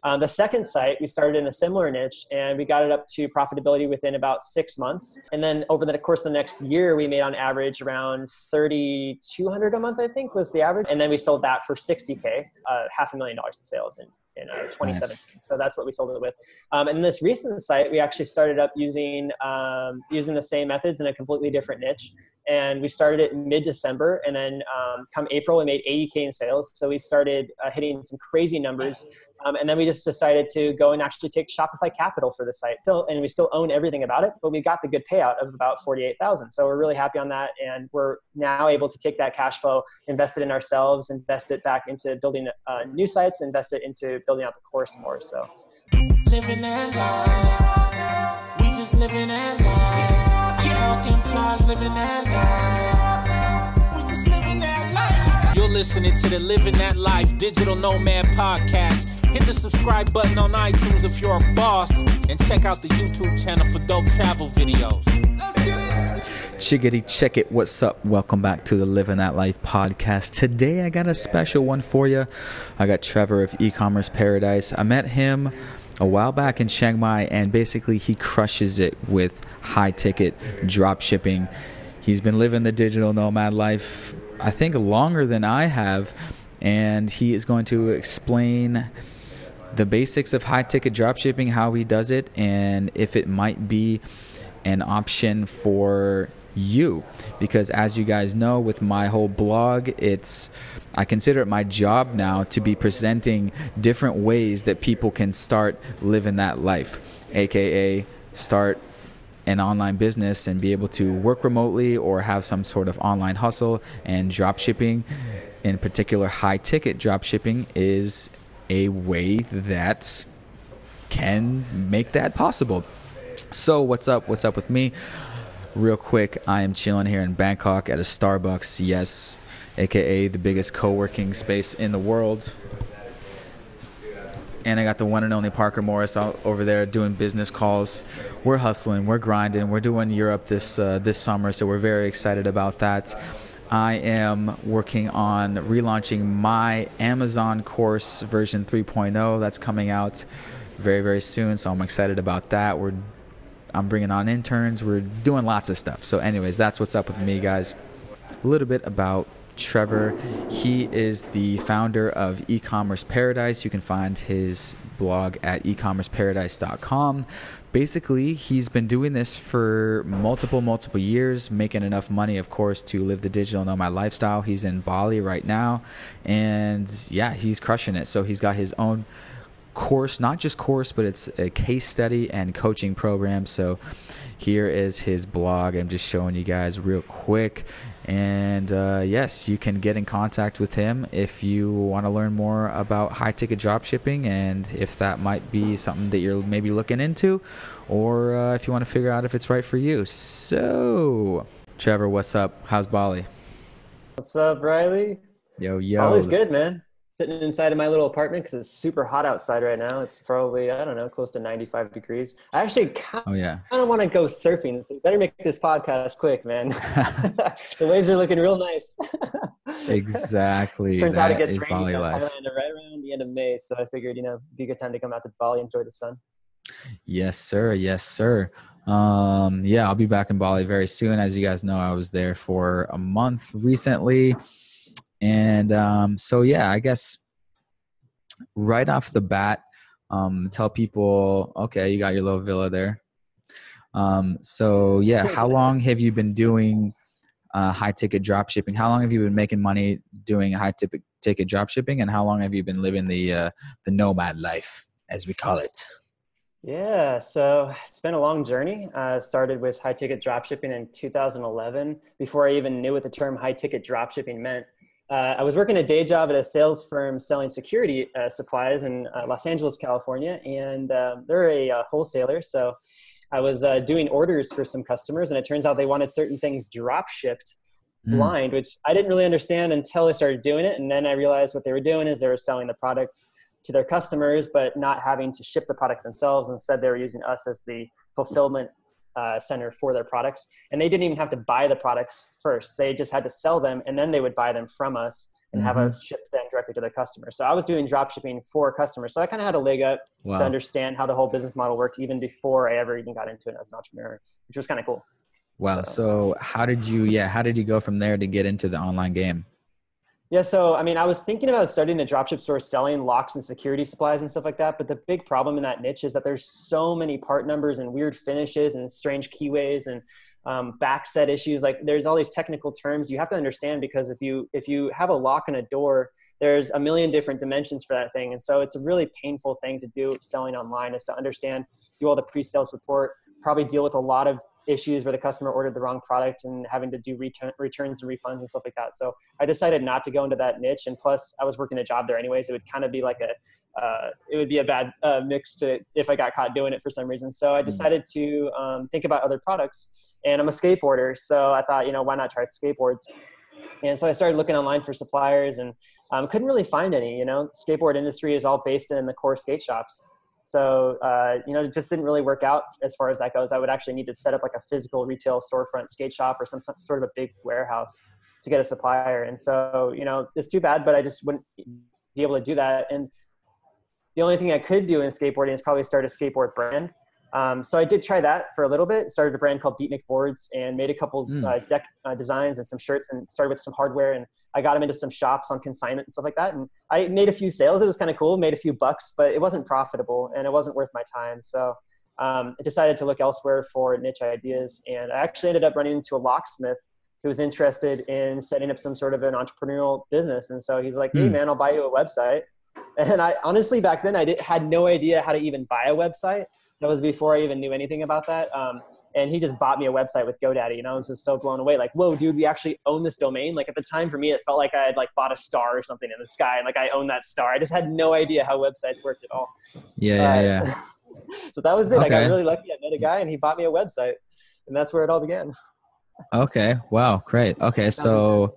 The second site, we started in a similar niche and we got it up to profitability within about 6 months. And then over the course of the next year, we made on average around $3,200 a month, I think was the average. And then we sold that for $60K, $500,000 in sales in 2017. Nice. So that's what we sold it with. And this recent site, we actually started up using the same methods in a completely different niche. And we started it in mid-December. And then come April, we made 80K in sales. So we started hitting some crazy numbers. And then we just decided to go and actually take Shopify Capital for the site. And we still own everything about it, but we got the good payout of about $48,000. So we're really happy on that. And we're now able to take that cash flow, invest it in ourselves, invest it back into building new sites, invest it into building out the course more. So living that life. We just living that life. Talking plus living that life. We just living that life. You're listening to the Living That Life Digital Nomad podcast. Hit the subscribe button on iTunes if you're a boss, and check out the YouTube channel for dope travel videos. Chickity check it. What's up? Welcome back to the Living That Life podcast. Today I got a special one for you. I got Trevor of Ecommmerce Paradise. I met him a while back in Chiang Mai, and basically he crushes it with high ticket drop shipping. He's been living the digital nomad life, I think, longer than I have, and he is going to explain the basics of high ticket dropshipping, how he does it, and if it might be an option for you. Because as you guys know, with my whole blog, I consider it my job now to be presenting different ways that people can start living that life, aka start an online business and be able to work remotely or have some sort of online hustle. And dropshipping, in particular high ticket dropshipping, is a way that can make that possible. So what's up with me? Real quick, I am chilling here in Bangkok at a Starbucks, yes, aka the biggest co-working space in the world. And I got the one and only Parker Morris out over there doing business calls. We're hustling, we're grinding, we're doing Europe this summer, so we're very excited about that. I am working on relaunching my Amazon course version 3.0. That's coming out very, very soon, so I'm excited about that. I'm bringing on interns. We're doing lots of stuff. So anyways, that's what's up with me, guys. A little bit about Trevor. He is the founder of Ecommmerce Paradise. You can find his blog at ecommerceparadise.com. Basically, he's been doing this for multiple years, making enough money, of course, to live the digital nomad lifestyle. He's in Bali right now, and yeah, he's crushing it. So he's got his own course, not just course, but it's a case study and coaching program. So here is his blog. I'm just showing you guys real quick. And yes, you can get in contact with him if you want to learn more about high ticket drop shipping, and if that might be something that you're maybe looking into, or if you want to figure out if it's right for you. So Trevor, what's up? How's Bali? what's up, Riley? Yo. Always good, man. Sitting inside of my little apartment because it's super hot outside right now. It's probably, I don't know, close to 95 degrees. I actually kind of want to go surfing, so you better make this podcast quick, man. The waves are looking real nice. Exactly. Turns out it gets rainy Bali in life. Thailand right around the end of May, so I figured, it'd be a good time to come out to Bali, enjoy the sun. Yes, sir. Yeah, I'll be back in Bali very soon. As you guys know, I was there for a month recently. And so, yeah, I guess right off the bat, tell people, okay, you got your little villa there. So, yeah, how long have you been doing high-ticket drop shipping? How long have you been making money doing high-ticket drop shipping? And how long have you been living the nomad life, as we call it? Yeah, so it's been a long journey. Started with high-ticket drop shipping in 2011, before I even knew what the term high-ticket drop shipping meant. I was working a day job at a sales firm selling security supplies in Los Angeles, California, and they're a wholesaler. So I was doing orders for some customers, and it turns out they wanted certain things drop shipped blind, which I didn't really understand until I started doing it. And then I realized what they were doing is they were selling the products to their customers, but not having to ship the products themselves. Instead, they were using us as the fulfillment center for their products. And they didn't even have to buy the products first. They just had to sell them, and then they would buy them from us and have a ship then directly to the customer. So I was doing drop shipping for customers. So I kind of had a leg up to understand how the whole business model worked even before I ever even got into it as an entrepreneur, which was kind of cool. Wow. So how did you go from there to get into the online game? Yeah. So, I mean, I was thinking about starting the dropship store selling locks and security supplies and stuff like that. But the big problem in that niche is that there's so many part numbers and weird finishes and strange keyways and backset issues. Like there's all these technical terms you have to understand, because if you have a lock on a door, there's a million different dimensions for that thing. And so it's a really painful thing to do selling online, is to understand, do all the pre-sale support, probably deal with a lot of issues where the customer ordered the wrong product and having to do returns and refunds and stuff like that. So I decided not to go into that niche. And plus I was working a job there anyways. It would kind of be like it would be a bad mix to, if I got caught doing it for some reason. So I decided to think about other products, and I'm a skateboarder. So I thought, why not try skateboards? And so I started looking online for suppliers and couldn't really find any. Skateboard industry is all based in the core skate shops. So, it just didn't really work out as far as that goes. I would actually need to set up like a physical retail storefront skate shop or some sort of a big warehouse to get a supplier. And so, it's too bad, but I just wouldn't be able to do that. And the only thing I could do in skateboarding is probably start a skateboard brand. So I did try that for a little bit, started a brand called Beatnik Boards and made a couple deck designs and some shirts, and started with some hardware, and I got them into some shops on consignment and stuff like that. And I made a few sales. It was kind of cool, made a few bucks, but it wasn't profitable and it wasn't worth my time. So I decided to look elsewhere for niche ideas. And I actually ended up running into a locksmith who was interested in setting up some sort of an entrepreneurial business. And so he's like, hey man, I'll buy you a website. And I honestly, back then had no idea how to even buy a website. That was before I even knew anything about that. And he just bought me a website with GoDaddy, I was just so blown away. Like, whoa, dude, we actually own this domain. Like at the time for me, it felt like I had like bought a star or something in the sky, and like I own that star. I just had no idea how websites worked at all. Yeah. So that was it. Okay. I got really lucky. I met a guy and he bought me a website, and that's where it all began. Okay. Wow. Great. Okay. So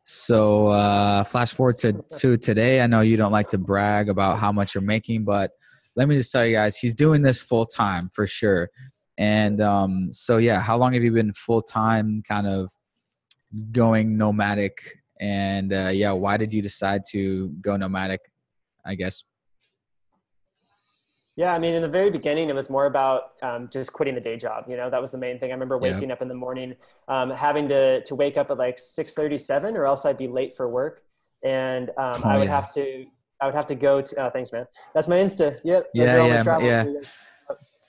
flash forward to today. I know you don't like to brag about how much you're making, but let me just tell you guys, he's doing this full time for sure. And how long have you been full time kind of going nomadic? And why did you decide to go nomadic, I guess? Yeah, I mean, in the very beginning, it was more about just quitting the day job. That was the main thing. I remember waking up in the morning, having to wake up at like 6:37, or else I'd be late for work. And I would have to go to, thanks, man. That's my Insta. Yep. Yeah.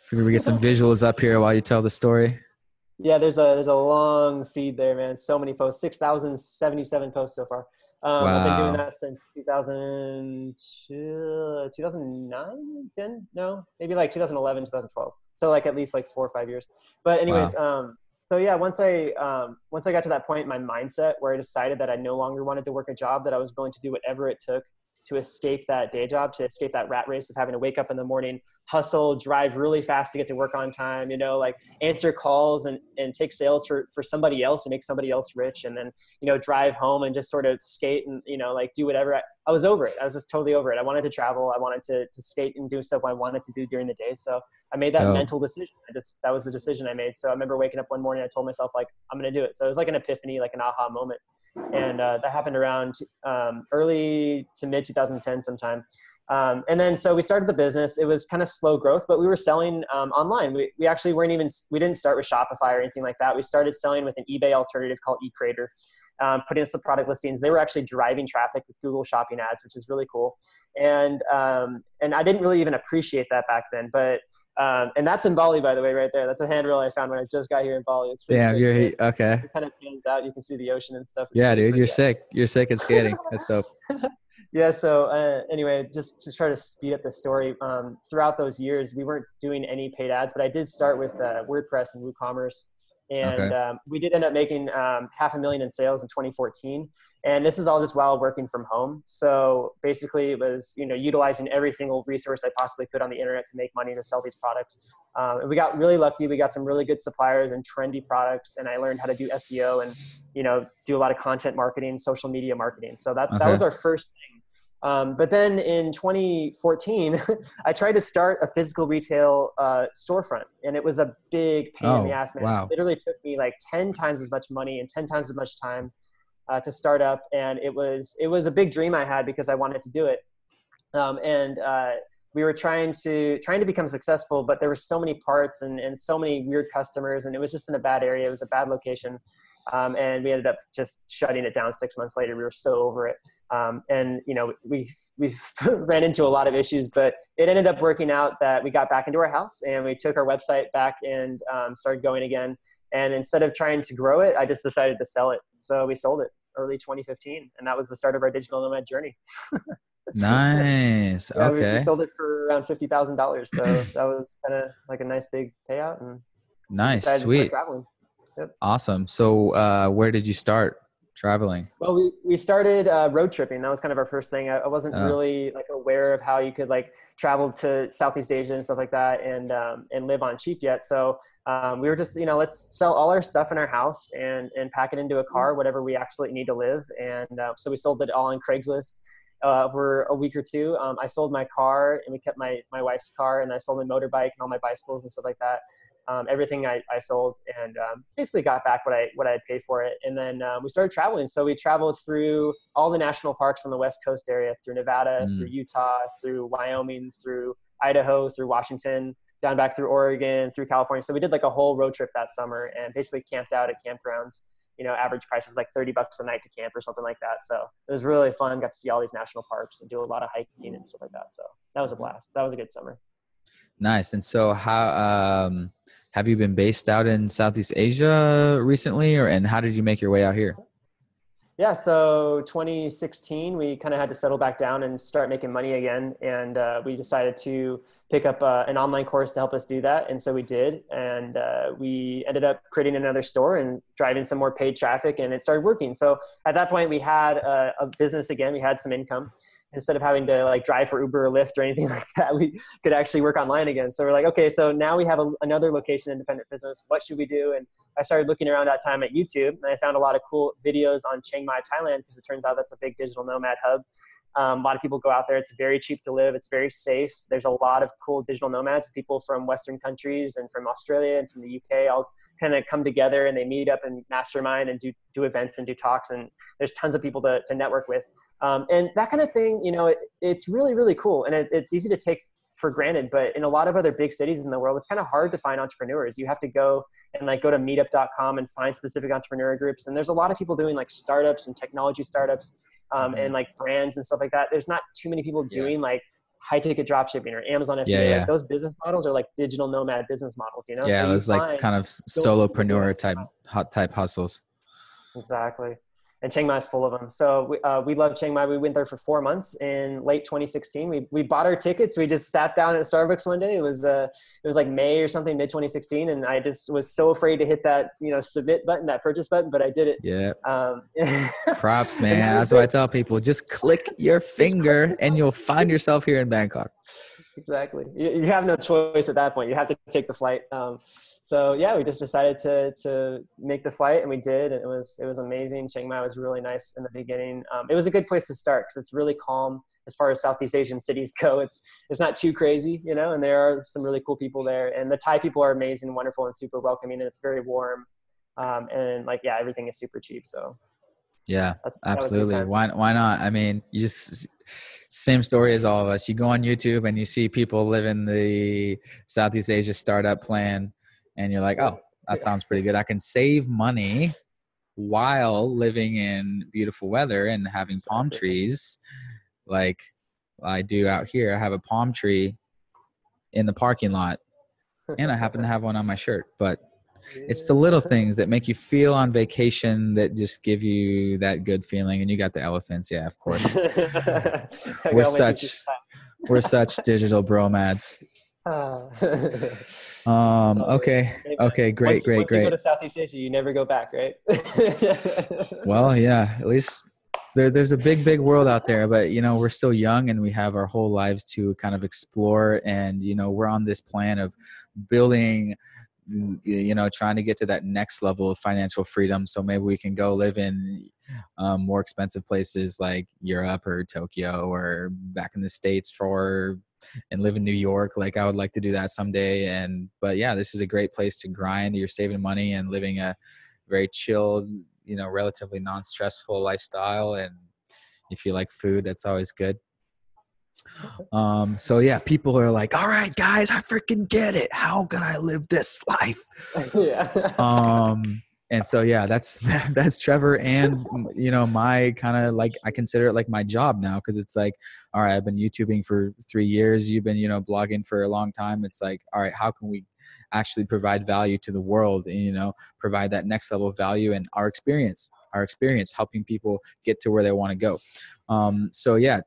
Figure we get some visuals up here while you tell the story. Yeah, there's a long feed there, man. So many posts, 6,077 posts so far. Wow. I've been doing that since 2009, 10? No, maybe like 2011, 2012. So like at least like 4 or 5 years. But anyways, so yeah, once I got to that point in my mindset where I decided that I no longer wanted to work a job, that I was willing to do whatever it took to escape that day job, to escape that rat race of having to wake up in the morning, hustle, drive really fast to get to work on time, like answer calls and take sales for somebody else and make somebody else rich. And then, drive home and just sort of skate and, like do whatever. I was over it. I was just totally over it. I wanted to travel. I wanted to skate and do stuff I wanted to do during the day. So I made that mental decision. That was the decision I made. So I remember waking up one morning, I told myself like, I'm going to do it. So it was like an epiphany, like an aha moment. And that happened around early to mid 2010 sometime. And then so we started the business. It was kind of slow growth, but we were selling online. We actually we didn't start with Shopify or anything like that. We started selling with an eBay alternative called eCreator, putting in some product listings. They were actually driving traffic with Google Shopping ads, which is really cool. And I didn't really even appreciate that back then, but and that's in Bali, by the way, right there. That's a handrail I found when I just got here in Bali. It's pretty sick. Okay. It kind of pans out. You can see the ocean and stuff. Yeah, dude, you're sick. You're sick at skating. That's dope. Yeah. So anyway, just to try to speed up the story, throughout those years, we weren't doing any paid ads, but I did start with WordPress and WooCommerce. And we did end up making $500,000 in sales in 2014. And this is all just while working from home. So basically it was, utilizing every single resource I possibly could on the internet to make money to sell these products. And we got really lucky. We got some really good suppliers and trendy products. And I learned how to do SEO and, do a lot of content marketing, social media marketing. So that was our first thing. But then in 2014, I tried to start a physical retail storefront, and it was a big pain in the ass, man. Wow. It literally took me like 10 times as much money and 10 times as much time. to start up. And it was a big dream I had because I wanted to do it. We were trying to become successful, but there were so many parts and so many weird customers, and it was just in a bad area. It was a bad location. And we ended up just shutting it down 6 months later. We were so over it. And we ran into a lot of issues, but it ended up working out that we got back into our house and we took our website back and started going again. And instead of trying to grow it, I just decided to sell it. So we sold it early 2015, and that was the start of our digital nomad journey. Nice. Yeah, okay. we sold it for around $50,000. So that was kind of like a nice big payout. And nice. decided Sweet. to start traveling. Yep. Awesome. So where did you start traveling? Well, we started road tripping. That was kind of our first thing. I wasn't really like aware of how you could like travel to Southeast Asia and stuff like that and live on cheap yet. So we were just, let's sell all our stuff in our house and pack it into a car, whatever we actually need to live. And so we sold it all on Craigslist for a week or two. I sold my car and we kept my wife's car, and I sold my motorbike and all my bicycles and stuff like that. Everything I sold, and basically got back what I had paid for it. And then we started traveling. So we traveled through all the national parks on the West Coast area, through Nevada, through Utah, through Wyoming, through Idaho, through Washington, down back through Oregon, through California. So we did like a whole road trip that summer and basically camped out at campgrounds. Average price was like $30 a night to camp or something like that. So it was really fun. Got to see all these national parks and do a lot of hiking and stuff like that. So that was a blast. That was a good summer. Nice. And so how have you been based out in Southeast Asia recently, and how did you make your way out here? Yeah, so 2016, we kind of had to settle back down and start making money again. And we decided to pick up an online course to help us do that. And so we did. And we ended up creating another store and driving some more paid traffic, and it started working. So at that point, we had a business again. We had some income. Instead of having to like drive for Uber or Lyft or anything like that, we could actually work online again. So we're like, okay, so now we have another location independent business. What should we do? And I started looking around that time at YouTube, and I found a lot of cool videos on Chiang Mai, Thailand, because it turns out that's a big digital nomad hub. A lot of people go out there. It's very cheap to live. It's very safe. There's a lot of cool digital nomads, people from Western countries and from Australia and from the UK, all kind of come together and they meet up and mastermind and do events and do talks. And there's tons of people to network with. And that kind of thing, it's really, really cool. And it's easy to take for granted, but in a lot of other big cities in the world, it's kind of hard to find entrepreneurs. You have to go and like go to meetup.com and find specific entrepreneur groups. And there's a lot of people doing like startups and technology startups, and like brands and stuff like that. There's not too many people doing like high ticket dropshipping or Amazon FBA. Like those business models are like digital nomad business models, Yeah, so those like kind of solopreneur type hustles. Exactly. And Chiang Mai is full of them. So we love Chiang Mai. We went there for 4 months in late 2016. We bought our tickets. We just sat down at Starbucks one day. It was like May or something, mid 2016. And I just was so afraid to hit that, submit button, that purchase button, but I did it. Yeah. Props, man. That's what I tell people. Just click your finger and you'll find yourself here in Bangkok. Exactly. You have no choice at that point. You have to take the flight. So yeah, we just decided to make the flight, and we did, and it was amazing. Chiang Mai was really nice in the beginning. It was a good place to start because it's really calm as far as Southeast Asian cities go. It's not too crazy, and there are some really cool people there, and the Thai people are amazing, wonderful, and super welcoming, and it's very warm. And everything is super cheap. So yeah, absolutely. Why not? I mean, you just same story as all of us. You go on YouTube and you see people living the Southeast Asia startup plan. And you're like, oh, that sounds pretty good. I can save money while living in beautiful weather and having palm trees like I do out here. I have a palm tree in the parking lot, and I happen to have one on my shirt. But it's the little things that make you feel on vacation that just give you that good feeling. And you got the elephants. Yeah, of course. We're such digital bromads. Okay, great. Once you go to Southeast Asia, you never go back, right? Well, yeah, at least there's a big world out there, but we're still young and we have our whole lives to kind of explore, and we're on this plan of building, trying to get to that next level of financial freedom. So maybe we can go live in more expensive places like Europe or Tokyo or back in the States and live in New York. Like I would like to do that someday. But yeah, this is a great place to grind. You're saving money and living a very chilled, you know, relatively non-stressful lifestyle. And if you like food, that's always good. So yeah, people are like, all right, guys, I freaking get it. How can I live this life? Yeah. And so, yeah, that's Trevor. And, you know, my kind of like, I consider it like my job now. Cause it's like, all right, I've been YouTubing for 3 years. You've been, you know, blogging for a long time. It's like, all right, how can we actually provide value to the world and, you know, provide that next level of value and our experience helping people get to where they want to go. So yeah,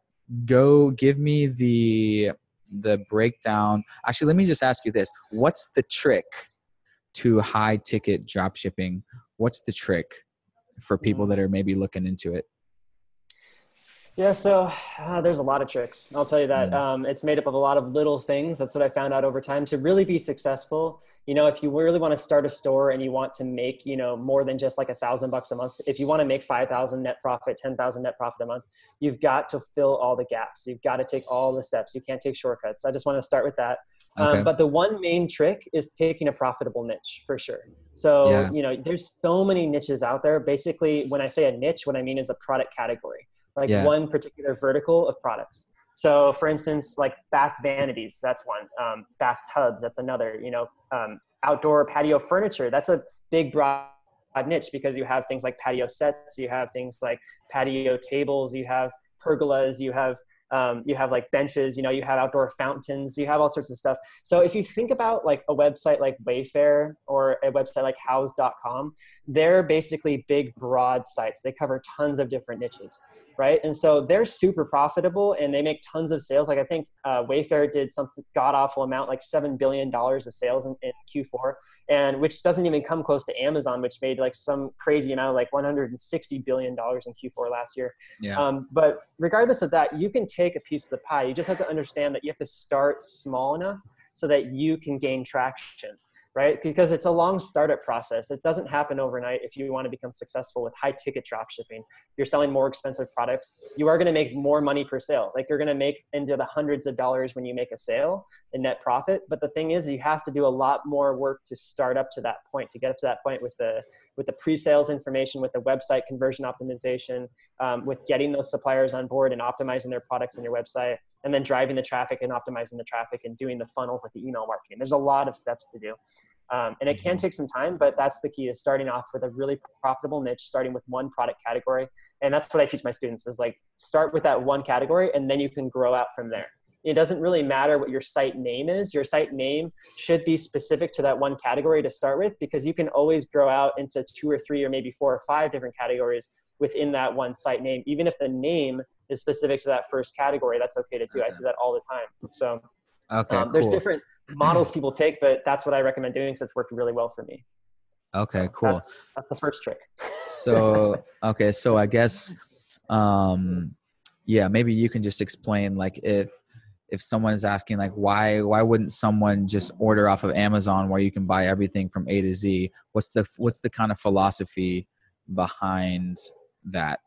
go give me the breakdown. Actually, let me just ask you this. What's the trick to high ticket drop shipping? What's the trick for people that are maybe looking into it? Yeah, so there's a lot of tricks. I'll tell you that. It's made up of a lot of little things. That's what I found out over time. To really be successful, you know, if you really want to start a store and you want to make, you know, more than just like $1,000 a month, if you want to make 5,000 net profit, 10,000 net profit a month, you've got to fill all the gaps. You've got to take all the steps. You can't take shortcuts. I just want to start with that. Okay. But the one main trick is taking a profitable niche for sure. So, Yeah. you know, there's so many niches out there. Basically, when I say a niche, what I mean is a product category. Like one particular vertical of products. So for instance, like bath vanities, that's one. Bathtubs, that's another. You know, outdoor patio furniture, that's a big broad niche because you have things like patio sets, you have things like patio tables, you have pergolas, you have like benches, you know, you have outdoor fountains, you have all sorts of stuff. So if you think about like a website like Wayfair or a website like house.com, they're basically big, broad sites. They cover tons of different niches, right? And so they're super profitable and they make tons of sales. Like I think Wayfair did some god awful amount, like $7 billion of sales in Q4, and which doesn't even come close to Amazon, which made like some crazy amount, like $160 billion in Q4 last year. Yeah. But regardless of that, you can take a piece of the pie. You just have to understand that you have to start small enough so that you can gain traction, right? Because it's a long startup process. It doesn't happen overnight. If you want to become successful with high ticket drop shipping, you're selling more expensive products. You are going to make more money per sale. Like you're going to make into the hundreds of dollars when you make a sale in net profit. But the thing is, you have to do a lot more work to start up to that point, to get up to that point with the pre-sales information, with the website conversion optimization, with getting those suppliers on board and optimizing their products on your website, and then driving the traffic and optimizing the traffic and doing the funnels like the email marketing. There's a lot of steps to do. And it can take some time, but that's the key, is starting off with a really profitable niche, starting with one product category. And that's what I teach my students, is like, start with that one category and then you can grow out from there. It doesn't really matter what your site name is. Your site name should be specific to that one category to start with, because you can always grow out into 2 or 3 or maybe 4 or 5 different categories within that one site name. Even if the name is specific to that first category, that's okay to do. Okay. I see that all the time. So cool. There's different models people take, but that's what I recommend doing because it's worked really well for me. Okay, so cool. That's the first trick. So, okay. So I guess, yeah, maybe you can just explain, like, if someone is asking, like, why wouldn't someone just order off of Amazon where you can buy everything from A to Z? What's the kind of philosophy behind that?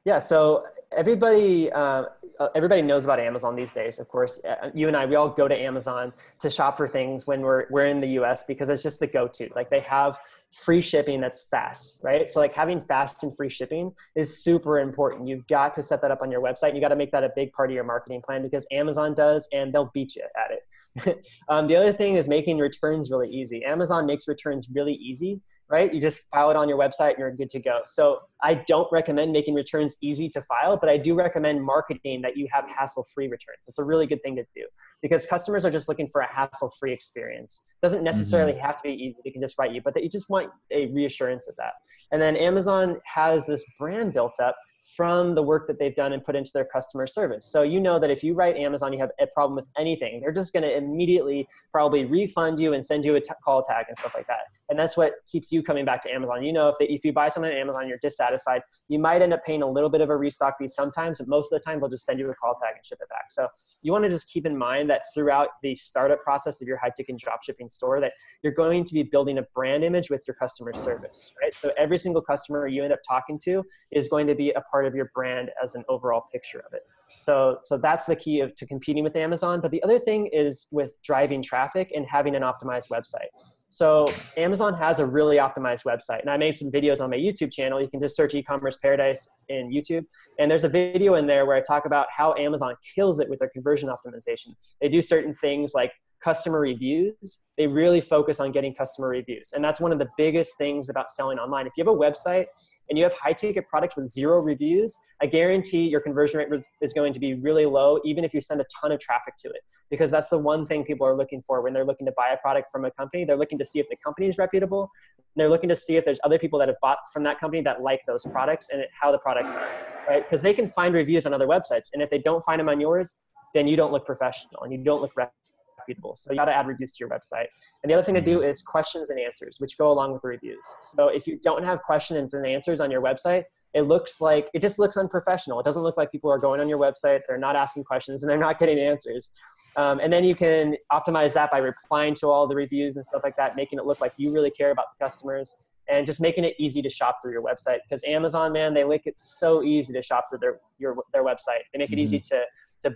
Yeah. So everybody knows about Amazon these days. Of course, you and I, we all go to Amazon to shop for things when we're in the US, because it's just the go-to. Like, they have free shipping that's fast, right? So like, having fast and free shipping is super important. You've got to set that up on your website. You got to make that a big part of your marketing plan, because Amazon does, and they'll beat you at it. The other thing is making returns really easy. Amazon makes returns really easy, right? You just file it on your website and you're good to go. So I don't recommend making returns easy to file, but I do recommend marketing that you have hassle-free returns. It's a really good thing to do, because customers are just looking for a hassle-free experience. It doesn't necessarily have to be easy. They can just write you, but you just want a reassurance of that. And then Amazon has this brand built up from the work that they've done and put into their customer service. So you know that if you write Amazon, you have a problem with anything, they're just going to immediately probably refund you and send you a call tag and stuff like that. And that's what keeps you coming back to Amazon. You know, if you buy something on Amazon, you're dissatisfied, you might end up paying a little bit of a restock fee sometimes, but most of the time they'll just send you a call tag and ship it back. So you want to just keep in mind that throughout the startup process of your high ticket dropshipping store, that you're going to be building a brand image with your customer service, right? So every single customer you end up talking to is going to be a part of your brand as an overall picture of it. So that's the key to competing with Amazon. But the other thing is with driving traffic and having an optimized website. So Amazon has a really optimized website, and I made some videos on my YouTube channel. You can just search Ecommmerce Paradise in YouTube. And there's a video in there where I talk about how Amazon kills it with their conversion optimization. They do certain things like customer reviews. They really focus on getting customer reviews. And that's one of the biggest things about selling online. If you have a website and you have high ticket products with 0 reviews, I guarantee your conversion rate is going to be really low, even if you send a ton of traffic to it. Because that's the one thing people are looking for when they're looking to buy a product from a company. They're looking to see if the company is reputable. They're looking to see if there's other people that have bought from that company that like those products and how the products are, right? Because they can find reviews on other websites. And if they don't find them on yours, then you don't look professional and you don't look reputable. So you got to add reviews to your website. And the other thing to do is questions and answers, which go along with the reviews. So if you don't have questions and answers on your website, it just looks unprofessional. It doesn't look like people are going on your website. They're not asking questions and they're not getting answers. And then you can optimize that by replying to all the reviews and stuff like that, making it look like you really care about the customers and just making it easy to shop through your website. Because Amazon, man, they make it so easy to shop through their website. They make it easy to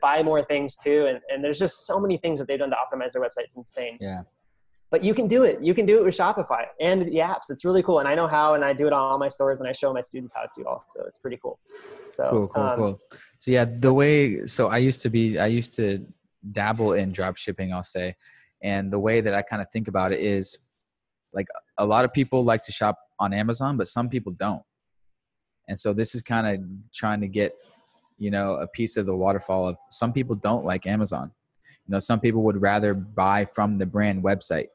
buy more things too. And there's just so many things that they've done to optimize their website. It's insane. Yeah. But you can do it. You can do it with Shopify and the apps. It's really cool. And I know how, and I do it on all my stores and I show my students how to also. It's pretty cool. So Cool. So yeah, I used to dabble in drop shipping, I'll say. And the way that I kind of think about it is like a lot of people like to shop on Amazon, but some people don't. And so this is kind of trying to get, a piece of the waterfall of some people don't like Amazon. Some people would rather buy from the brand website.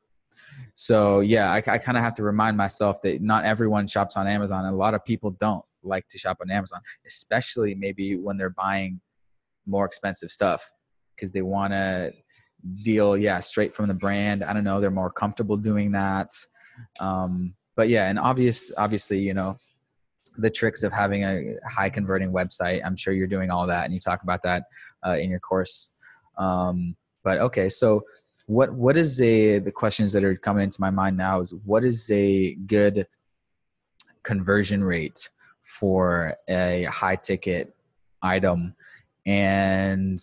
So yeah, I kind of have to remind myself that not everyone shops on Amazon. And a lot of people don't like to shop on Amazon, especially maybe when they're buying more expensive stuff because they want to deal, straight from the brand. I don't know. They're more comfortable doing that. But yeah, and obviously, the tricks of having a high converting website. I'm sure you're doing all that and you talk about that in your course. But okay, so what is the questions that are coming into my mind now is what is a good conversion rate for a high ticket item, and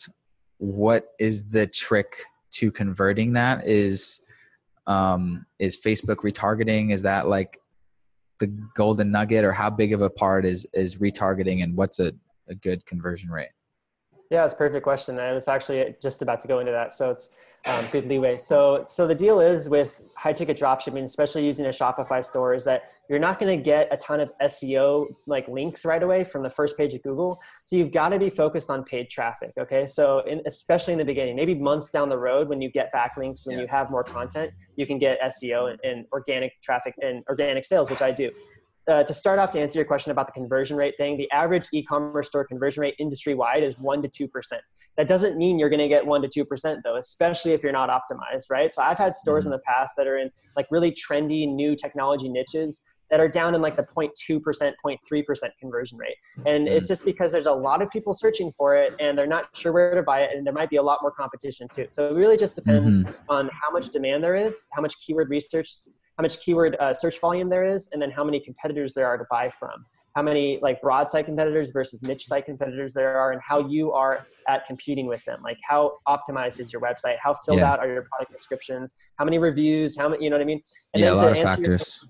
what is the trick to converting that? Is Facebook retargeting? Is that like the golden nugget, or how big of a part is retargeting, and what's a good conversion rate? Yeah, it's a perfect question. I was actually just about to go into that. So it's good leeway. So the deal is with high ticket dropshipping, especially using a Shopify store, is that you're not going to get a ton of SEO like links right away from the first page of Google. So you've got to be focused on paid traffic. Okay. So especially in the beginning, maybe months down the road, when you get backlinks, when you have more content, you can get SEO and organic traffic and organic sales, which I do. To start off, to answer your question about the conversion rate thing, the average e-commerce store conversion rate industry-wide is 1% to 2%. That doesn't mean you're going to get 1% to 2% though, especially if you're not optimized, right? So I've had stores in the past that are in like really trendy new technology niches that are down in like the 0.2%, 0.3% conversion rate. And it's just because there's a lot of people searching for it and they're not sure where to buy it. And there might be a lot more competition too. So it really just depends on how much demand there is, how much keyword research, how much keyword search volume there is, and then how many competitors there are to buy from. How many like broad site competitors versus niche site competitors there are, and how you are at competing with them. Like how optimized is your website? How filled out are your product descriptions? How many reviews? How many, you know what I mean? And yeah, then a lot of factors.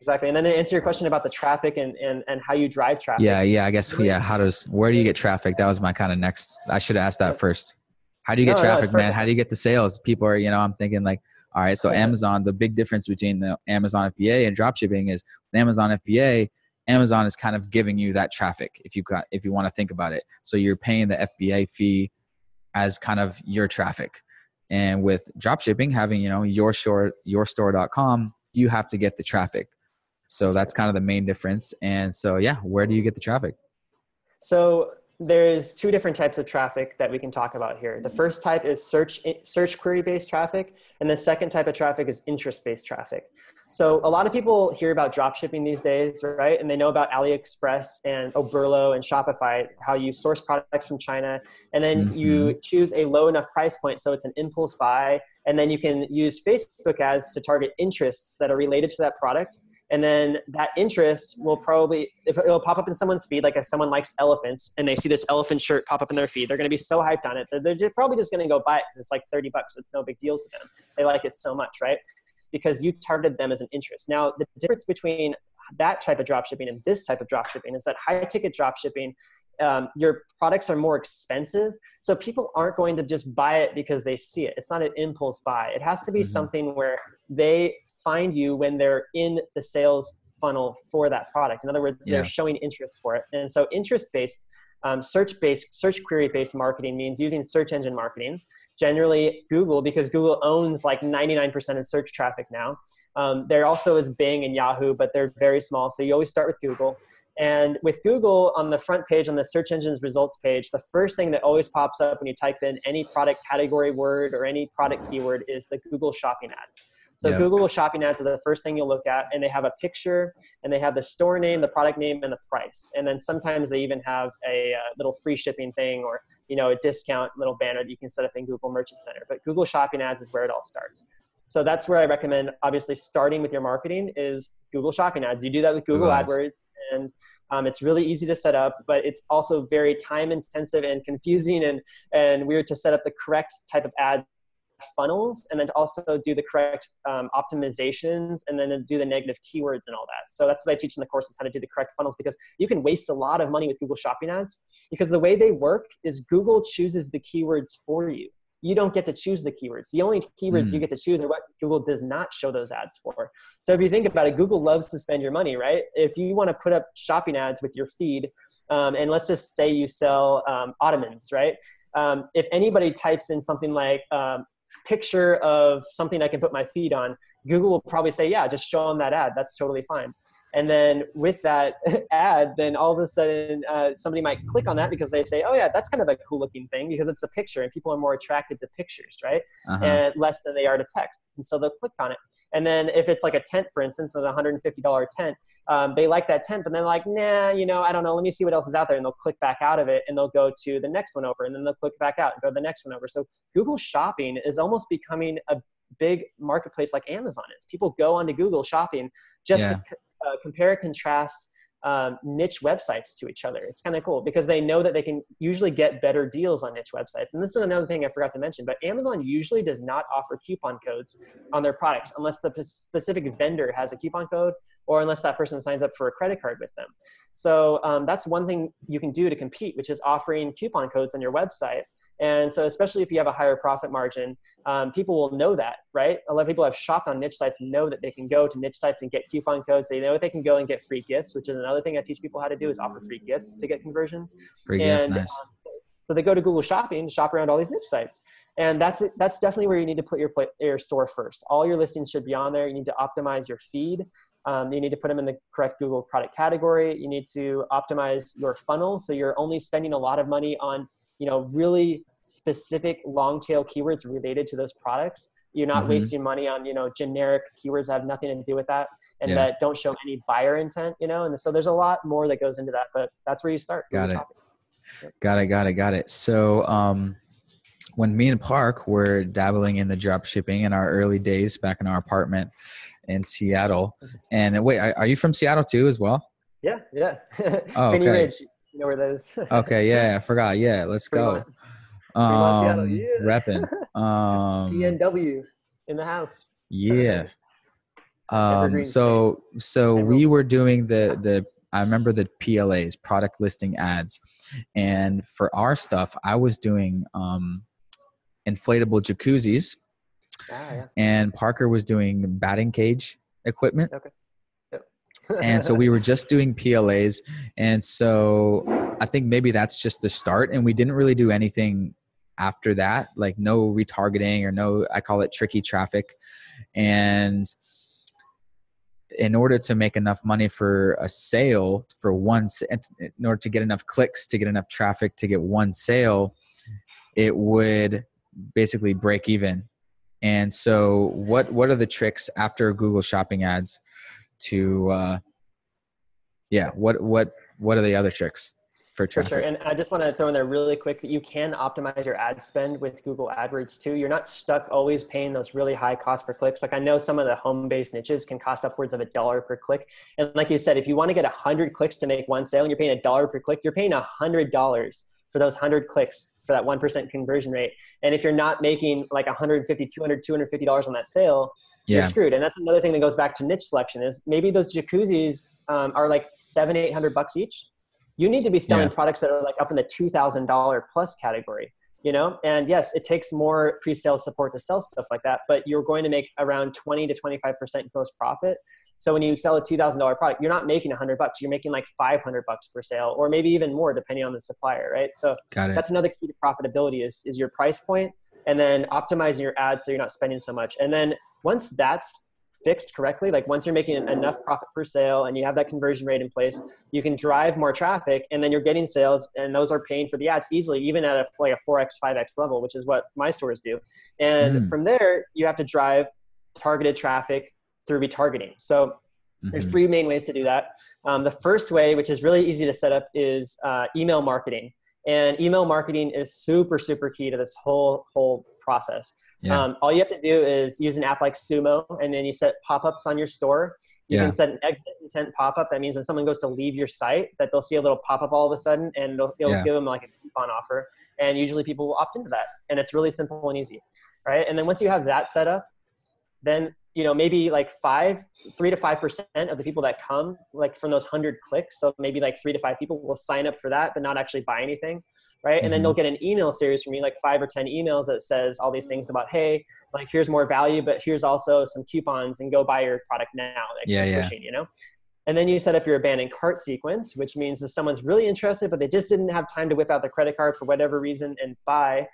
Exactly. And then to answer your question about the traffic and how you drive traffic. Yeah, I guess, where do you get traffic? That was my kind of next, I should have asked that first. How do you get traffic, man? How do you get the sales? People are, I'm thinking like, all right, so Amazon, the big difference between the Amazon FBA and dropshipping is the Amazon FBA, Amazon is kind of giving you that traffic if you want to think about it. So you're paying the FBA fee as kind of your traffic. And with dropshipping, having, yourstore.com, you have to get the traffic. So that's kind of the main difference. And so, yeah, where do you get the traffic? So there's two different types of traffic that we can talk about here. The first type is search query-based traffic, and the second type of traffic is interest-based traffic. So a lot of people hear about dropshipping these days, right? And they know about AliExpress and Oberlo and Shopify, how you source products from China, and then you choose a low enough price point so it's an impulse buy, and then you can use Facebook ads to target interests that are related to that product. And then that interest will it'll pop up in someone's feed. Like if someone likes elephants and they see this elephant shirt pop up in their feed, they're going to be so hyped on it that they're probably just going to go buy it because it's like $30. It's no big deal to them. They like it so much, right? because you targeted them as an interest. Now, the difference between that type of dropshipping and this type of dropshipping is that high ticket dropshipping, your products are more expensive. So people aren't going to just buy it because they see it. It's not an impulse buy. It has to be something where they find you when they're in the sales funnel for that product. In other words, they're showing interest for it. And so interest-based, search query-based marketing means using search engine marketing. Generally Google, because Google owns like 99% of search traffic now. There also is Bing and Yahoo, but they're very small. So you always start with Google. And with Google, on the front page, on the search engine's results page, the first thing that always pops up when you type in any product category word or any product keyword is the Google shopping ads. So Google shopping ads are the first thing you'll look at, and they have a picture, and they have the store name, the product name, and the price. And then sometimes they even have a little free shipping thing, or a discount little banner that you can set up in Google Merchant Center. But Google shopping ads is where it all starts. So that's where I recommend, obviously, starting with your marketing is Google shopping ads. You do that with Google AdWords, and it's really easy to set up, but it's also very time intensive and confusing and weird to set up the correct type of ad funnels, and then to also do the correct optimizations, and then to do the negative keywords and all that. So that's what I teach in the courses, how to do the correct funnels, because you can waste a lot of money with Google shopping ads, because the way they work is Google chooses the keywords for you. You don't get to choose the keywords. The only keywords you get to choose are what Google does not show those ads for. So if you think about it, Google loves to spend your money, right? If you want to put up shopping ads with your feed, and let's just say you sell ottomans, right? If anybody types in something like picture of something I can put my feed on, Google will probably say, yeah, just show them that ad. That's totally fine. And then with that ad, then all of a sudden somebody might click on that because they say, oh yeah, that's kind of a cool looking thing because it's a picture and people are more attracted to pictures, right? And less than they are to text. And so they'll click on it. And then if it's like a tent, for instance, a $150 tent, they like that tent, but they're like, nah, I don't know. Let me see what else is out there. And they'll click back out of it and they'll go to the next one over, and then they'll click back out and go to the next one over. So Google Shopping is almost becoming a big marketplace like Amazon is. People go onto Google Shopping just to compare and contrast niche websites to each other. It's kind of cool because they know that they can usually get better deals on niche websites. And this is another thing I forgot to mention, but Amazon usually does not offer coupon codes on their products unless the specific vendor has a coupon code or unless that person signs up for a credit card with them. So that's one thing you can do to compete, which is offering coupon codes on your website. And so especially if you have a higher profit margin, people will know that, right? A lot of people have shopped on niche sites and know that they can go to niche sites and get coupon codes. They know they can go and get free gifts, which is another thing I teach people how to do, is offer free gifts to get conversions. Free gifts, nice. So they go to Google Shopping, shop around all these niche sites. And that's definitely where you need to put your store first. All your listings should be on there. You need to optimize your feed. You need to put them in the correct Google product category. You need to optimize your funnel. So you're only spending a lot of money on, really specific long tail keywords related to those products. You're not wasting money on, generic keywords that have nothing to do with that and that don't show any buyer intent, and so there's a lot more that goes into that, but that's where you start. Got it. So, when me and Park were dabbling in the drop shipping in our early days back in our apartment in Seattle, and wait, are you from Seattle too as well? Yeah. Oh, Finney okay. Ridge, you know where that is. Okay, yeah, I forgot. Yeah, let's go. Seattle, yeah. Reppin'. PNW in the house. Yeah. So we were doing I remember the PLAs, product listing ads, and for our stuff, I was doing inflatable jacuzzis, and Parker was doing batting cage equipment. Okay. And so we were just doing PLAs. And so I think maybe that's just the start. And we didn't really do anything after that, like no retargeting or I call it tricky traffic. And in order to make enough money for a sale in order to get enough clicks, to get enough traffic, to get one sale, it would basically break even. And so what are the tricks after Google Shopping ads to, what are the other tricks for traffic? For sure. And I just want to throw in there really quick that you can optimize your ad spend with Google AdWords too. You're not stuck always paying those really high cost per clicks. Like I know some of the home-based niches can cost upwards of $1 per click. And like you said, if you want to get 100 clicks to make one sale and you're paying $1 per click, you're paying $100 for those 100 clicks for that 1% conversion rate. And if you're not making like $150, $200, $250 on that sale, you're screwed. And that's another thing that goes back to niche selection is maybe those jacuzzis are like $700, $800 each. You need to be selling products that are like up in the $2,000 plus category, you know? And yes, it takes more pre-sale support to sell stuff like that, but you're going to make around 20 to 25% gross profit. So when you sell a $2,000 product, you're not making $100, you're making like $500 per sale, or maybe even more depending on the supplier, right? So that's another key to profitability is your price point, and then optimizing your ads so you're not spending so much. And then once that's fixed correctly, like once you're making enough profit per sale and you have that conversion rate in place, you can drive more traffic, and then you're getting sales, and those are paying for the ads easily, even at like a 4x, 5x level, which is what my stores do. And from there, you have to drive targeted traffic through retargeting. So there's three main ways to do that. The first way, which is really easy to set up, is email marketing. And email marketing is super, super key to this whole process. All you have to do is use an app like Sumo, and then you set pop-ups on your store. You can set an exit intent pop-up. That means when someone goes to leave your site, that they'll see a little pop-up all of a sudden, and it'll give them like a coupon offer. And usually people will opt into that. And it's really simple and easy, right? And then once you have that set up, then you know, maybe like 3 to 5% of the people that come like from those 100 clicks. So maybe like 3 to 5 people will sign up for that, but not actually buy anything. Right. And then they'll get an email series from me, like 5 or 10 emails that says all these things about, hey, like here's more value, but here's also some coupons and go buy your product now. Like pushing, you know? And then you set up your abandoned cart sequence, which means if someone's really interested, but they just didn't have time to whip out their credit card for whatever reason and buy,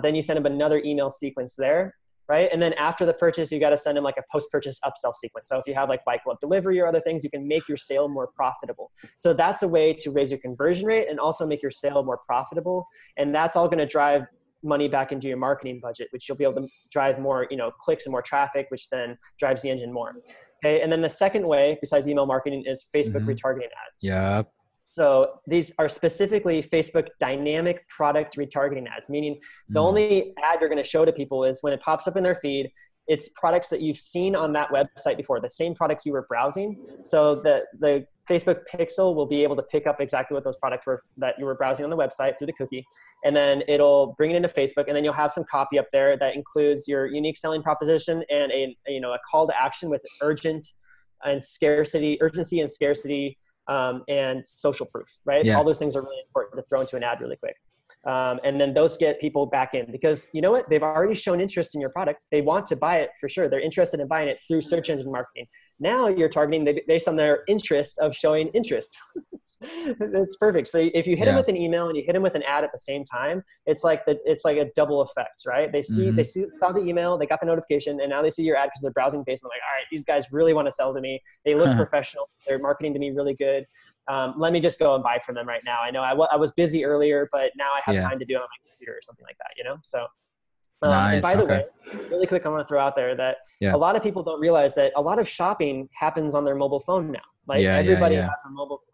then you send them another email sequence there. Right. And then after the purchase, you got to send them like a post-purchase upsell sequence. So if you have like white glove delivery or other things, you can make your sale more profitable. So that's a way to raise your conversion rate and also make your sale more profitable. And that's all going to drive money back into your marketing budget, which you'll be able to drive more, you know, clicks and more traffic, which then drives the engine more. Okay. And then the second way besides email marketing is Facebook retargeting ads. Yep. So these are specifically Facebook dynamic product retargeting ads, meaning the only ad you're going to show to people is when it pops up in their feed, it's products that you've seen on that website before, the same products you were browsing. So the Facebook pixel will be able to pick up exactly what those products were that you were browsing on the website through the cookie. And then it'll bring it into Facebook, and then you'll have some copy up there that includes your unique selling proposition and a call to action with urgency and scarcity, and social proof, right? All those things are really important to throw into an ad really quick. And then those get people back in because you know what? They've already shown interest in your product. They want to buy it for sure. They're interested in buying it through search engine marketing. Now you're targeting based on their interest of showing interest. That's perfect. So if you hit them with an email and you hit them with an ad at the same time, it's like a double effect, right? They saw the email, they got the notification, and now they see your ad because they're browsing Facebook. Like, all right, these guys really want to sell to me. They look professional. They're marketing to me really good. Let me just go and buy from them right now. I know I was busy earlier, but now I have time to do it on my computer or something like that, you know? So, nice. And by the way, really quick, I want to throw out there that a lot of people don't realize that a lot of shopping happens on their mobile phone now. Like everybody has a mobile phone.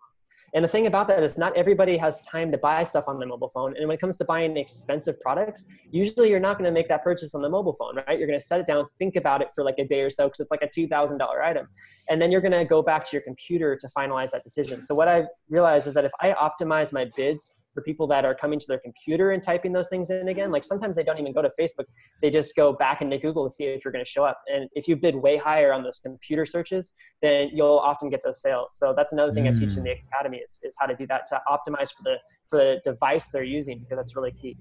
And the thing about that is not everybody has time to buy stuff on their mobile phone. And when it comes to buying expensive products, usually you're not going to make that purchase on the mobile phone, right? You're going to set it down, think about it for like a day or so because it's like a $2,000 item. And then you're going to go back to your computer to finalize that decision. So what I realized is that if I optimize my bids for people that are coming to their computer and typing those things in again, like sometimes they don't even go to Facebook. They just go back into Google to see if you're going to show up. And if you bid way higher on those computer searches, then you'll often get those sales. So that's another thing I teach in the academy is how to do that, to optimize for the device they're using, because that's really key.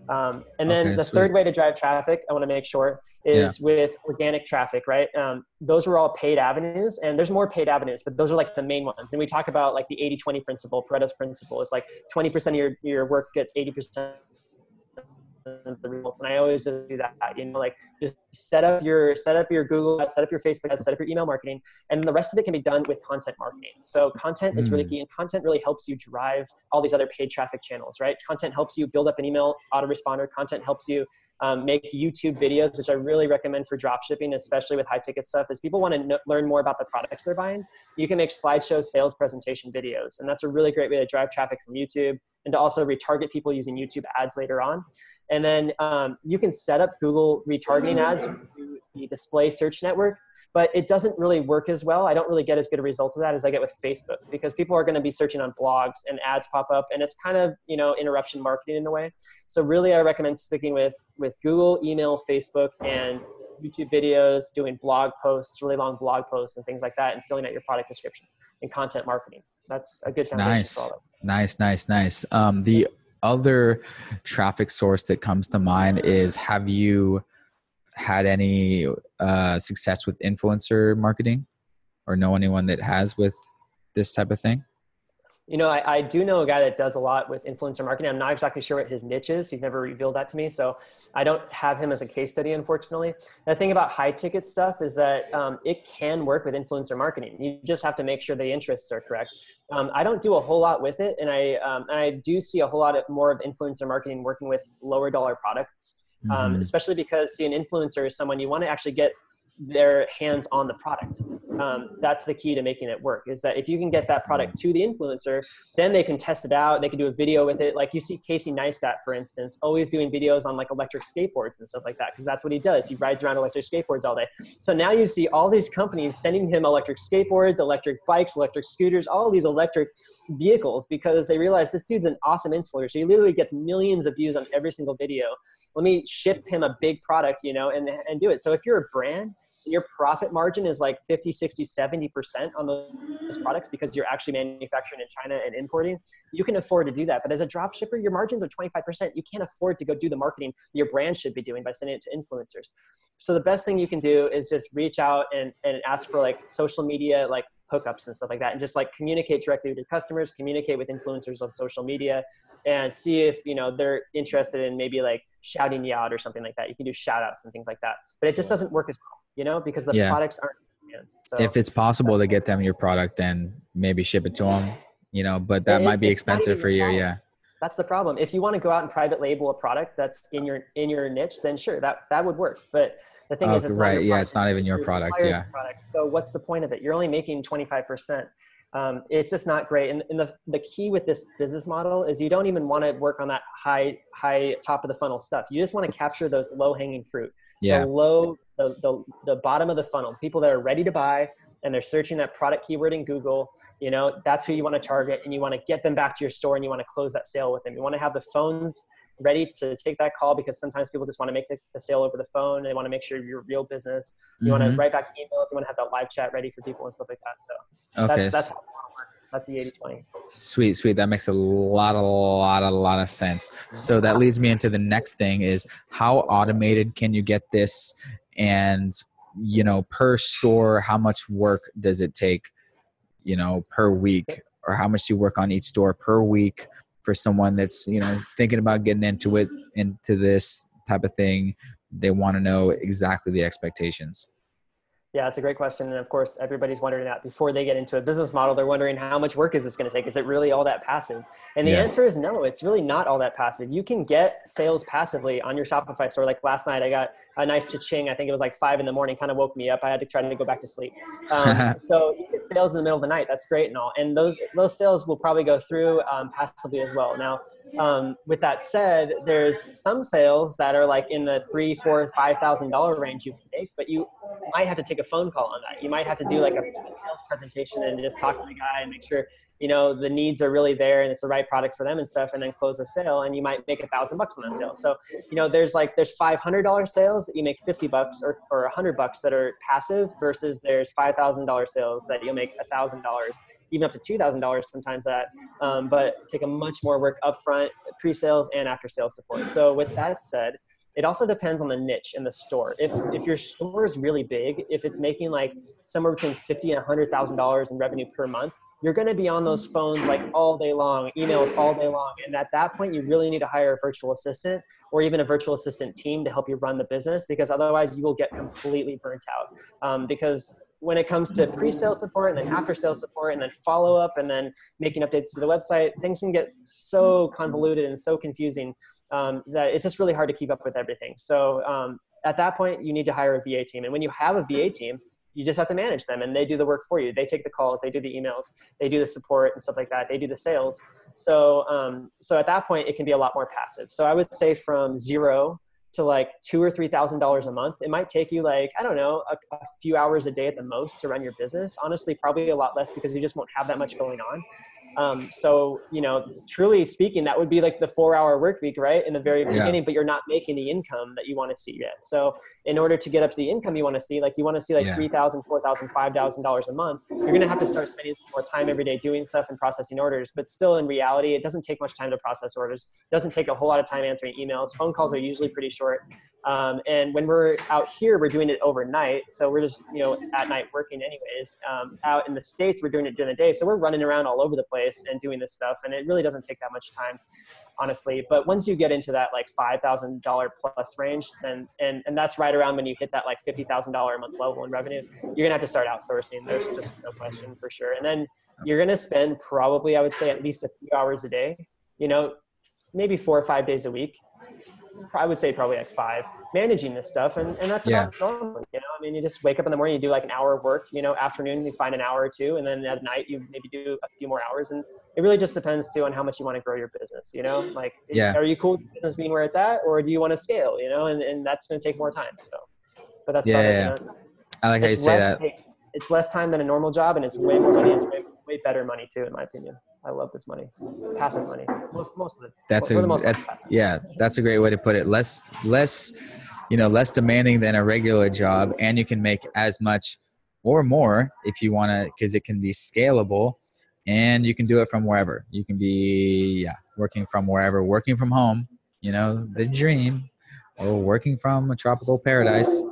And then the third way to drive traffic, I want to make sure, is with organic traffic, right? Those are all paid avenues, and there's more paid avenues, but those are like the main ones. And we talk about like the 80-20 principle, Pareto's principle. It's like 20% of your work gets 80% of the results. And I always just do that, you know, like just set up your Google ads, set up your Facebook ads, set up your email marketing, and the rest of it can be done with content marketing. So content is really key, and content really helps you drive all these other paid traffic channels, right? Content helps you build up an email autoresponder. Content helps you make YouTube videos, which I really recommend for dropshipping, especially with high ticket stuff. As people want to learn more about the products they're buying, you can make slideshow sales presentation videos. And that's a really great way to drive traffic from YouTube and to also retarget people using YouTube ads later on. And then you can set up Google retargeting ads through the display search network. but it doesn't really work as well. I don't really get as good results with that as I get with Facebook, because people are going to be searching on blogs and ads pop up, and it's kind of, you know, interruption marketing in a way. So really I recommend sticking with Google, email, Facebook, and YouTube videos, doing blog posts, really long blog posts and things like that, and filling out your product description and content marketing. That's a good foundation for all this. Nice. The other traffic source that comes to mind is, have you had any success with influencer marketing, or know anyone that has with this type of thing? You know, I do know a guy that does a lot with influencer marketing. I'm not exactly sure what his niche is. He's never revealed that to me. So I don't have him as a case study, unfortunately. The thing about high ticket stuff is that it can work with influencer marketing. You just have to make sure the interests are correct. I don't do a whole lot with it. And I do see a whole lot more of influencer marketing working with lower dollar products, especially because, see, an influencer is someone you want to actually get their hands on the product. That's the key to making it work, is that if you can get that product to the influencer, then they can test it out. They can do a video with it. Like you see Casey Neistat, for instance, always doing videos on like electric skateboards and stuff like that, because that's what he does. He rides around electric skateboards all day. So now you see all these companies sending him electric skateboards, electric bikes, electric scooters, all these electric vehicles, because they realize this dude's an awesome influencer. He literally gets millions of views on every single video. Let me ship him a big product, you know, and do it. So if you're a brand, your profit margin is like 50, 60, 70% on those products, because you're actually manufacturing in China and importing, you can afford to do that. But as a drop shipper, your margins are 25%. You can't afford to go do the marketing your brand should be doing by sending it to influencers. So the best thing you can do is just reach out and ask for like social media, like hookups and stuff like that, and just like communicate directly with your customers, communicate with influencers on social media, and see if, you know, they're interested in maybe like shouting you out or something like that. You can do shout outs and things like that, but it just doesn't work as well, you know, because the products aren't in your hands. So if it's possible to get them your product, then maybe ship it to them, you know, but that might be expensive for you. Yeah. That's the problem. If you want to go out and private label a product that's in your niche, then sure, that would work. But the thing is, it's right. Yeah. It's not even your product. Yeah. So what's the point of it? You're only making 25%. It's just not great. And the key with this business model is you don't even want to work on that high top of the funnel stuff. You just want to capture those low hanging fruit, the bottom of the funnel, people that are ready to buy and they're searching that product keyword in Google. You know, that's who you want to target, and you want to get them back to your store and you want to close that sale with them. You want to have the phones ready to take that call, because sometimes people just want to make the sale over the phone. They want to make sure you're real business. You want to write back to emails. You want to have that live chat ready for people and stuff like that. So that's how that's the 80-20. Sweet. That makes a lot of sense. So that leads me into the next thing, is how automated can you get this? And, you know, per store, how much work does it take, you know, per week, or how much do you work on each store per week for someone that's, you know, thinking about getting into this type of thing? They want to know exactly the expectations. Yeah, it's a great question. And of course, everybody's wondering that before they get into a business model. They're wondering, how much work is this going to take? Is it really all that passive? And the answer is no, it's really not all that passive. You can get sales passively on your Shopify store. Like last night, I got a nice cha-ching. I think it was like 5 a.m, kind of woke me up. I had to try to go back to sleep. So you get sales in the middle of the night. That's great and all. And those sales will probably go through passively as well. Now, with that said, there's some sales that are like in the $3,000, $4,000, $5,000 range you can make, but you might have to take a phone call on that. You might have to do like a sales presentation and just talk to the guy and make sure, you know, the needs are really there and it's the right product for them and stuff, and then close the sale, and you might make $1,000 on that sale. So, you know, there's $500 sales that you make $50 or $100 that are passive, versus there's $5,000 sales that you'll make $1,000, even up to $2,000 sometimes that, but take a much more work upfront, pre-sales and after sales support. So with that said, it also depends on the niche in the store. If your store is really big, if it's making like somewhere between $50,000 and $100,000 in revenue per month, you're going to be on those phones like all day long, emails all day long. And at that point, you really need to hire a virtual assistant or even a virtual assistant team to help you run the business, because otherwise you will get completely burnt out. Because when it comes to pre-sale support and then after sale support and then follow up and then making updates to the website, things can get so convoluted and so confusing that it's just really hard to keep up with everything. So at that point, you need to hire a VA team. And when you have a VA team, you just have to manage them, and they do the work for you. They take the calls, they do the emails, they do the support and stuff like that. They do the sales. So at that point, it can be a lot more passive. So I would say from 0 to like $2,000 or $3,000 a month. It might take you like, I don't know, a few hours a day at the most to run your business. Honestly, probably a lot less because you just won't have that much going on. So, you know, truly speaking, that would be like the 4-hour work week, right? In the very beginning, but you're not making the income that you want to see yet. So in order to get up to the income you want to see, like you want to see like $3,000, $4,000, $5,000 a month, you're going to have to start spending more time every day doing stuff and processing orders. But still in reality, it doesn't take much time to process orders. It doesn't take a whole lot of time answering emails. Phone calls are usually pretty short. And when we're out here, we're doing it overnight. So we're just, you know, at night working anyways. Out in the States, we're doing it during the day. So we're running around all over the place and doing this stuff. And it really doesn't take that much time, honestly. But once you get into that like $5,000 plus range, then, and that's right around when you hit that like $50,000 a month level in revenue, you're gonna have to start outsourcing. There's just no question for sure. And then you're gonna spend probably, I would say, at least a few hours a day, you know, maybe 4 or 5 days a week. I would say probably like 5, managing this stuff. And that's about normal, you know. I mean, you just wake up in the morning, you do like an hour of work, you know, afternoon, you find an hour or two, and then at night you maybe do a few more hours. And it really just depends too on how much you want to grow your business, you know, like, are you cool with business being where it's at, or do you want to scale, you know, and that's going to take more time. So, but that's about it, you know, I like how you say that. It's less time than a normal job, and it's way more money. It's way better money too, in my opinion. I love this money, passive money. Most of it. That's a great way to put it. Less demanding than a regular job, and you can make as much or more if you want to, because it can be scalable, and you can do it from wherever. You can be working from wherever, working from home, you know, the dream, or working from a tropical paradise.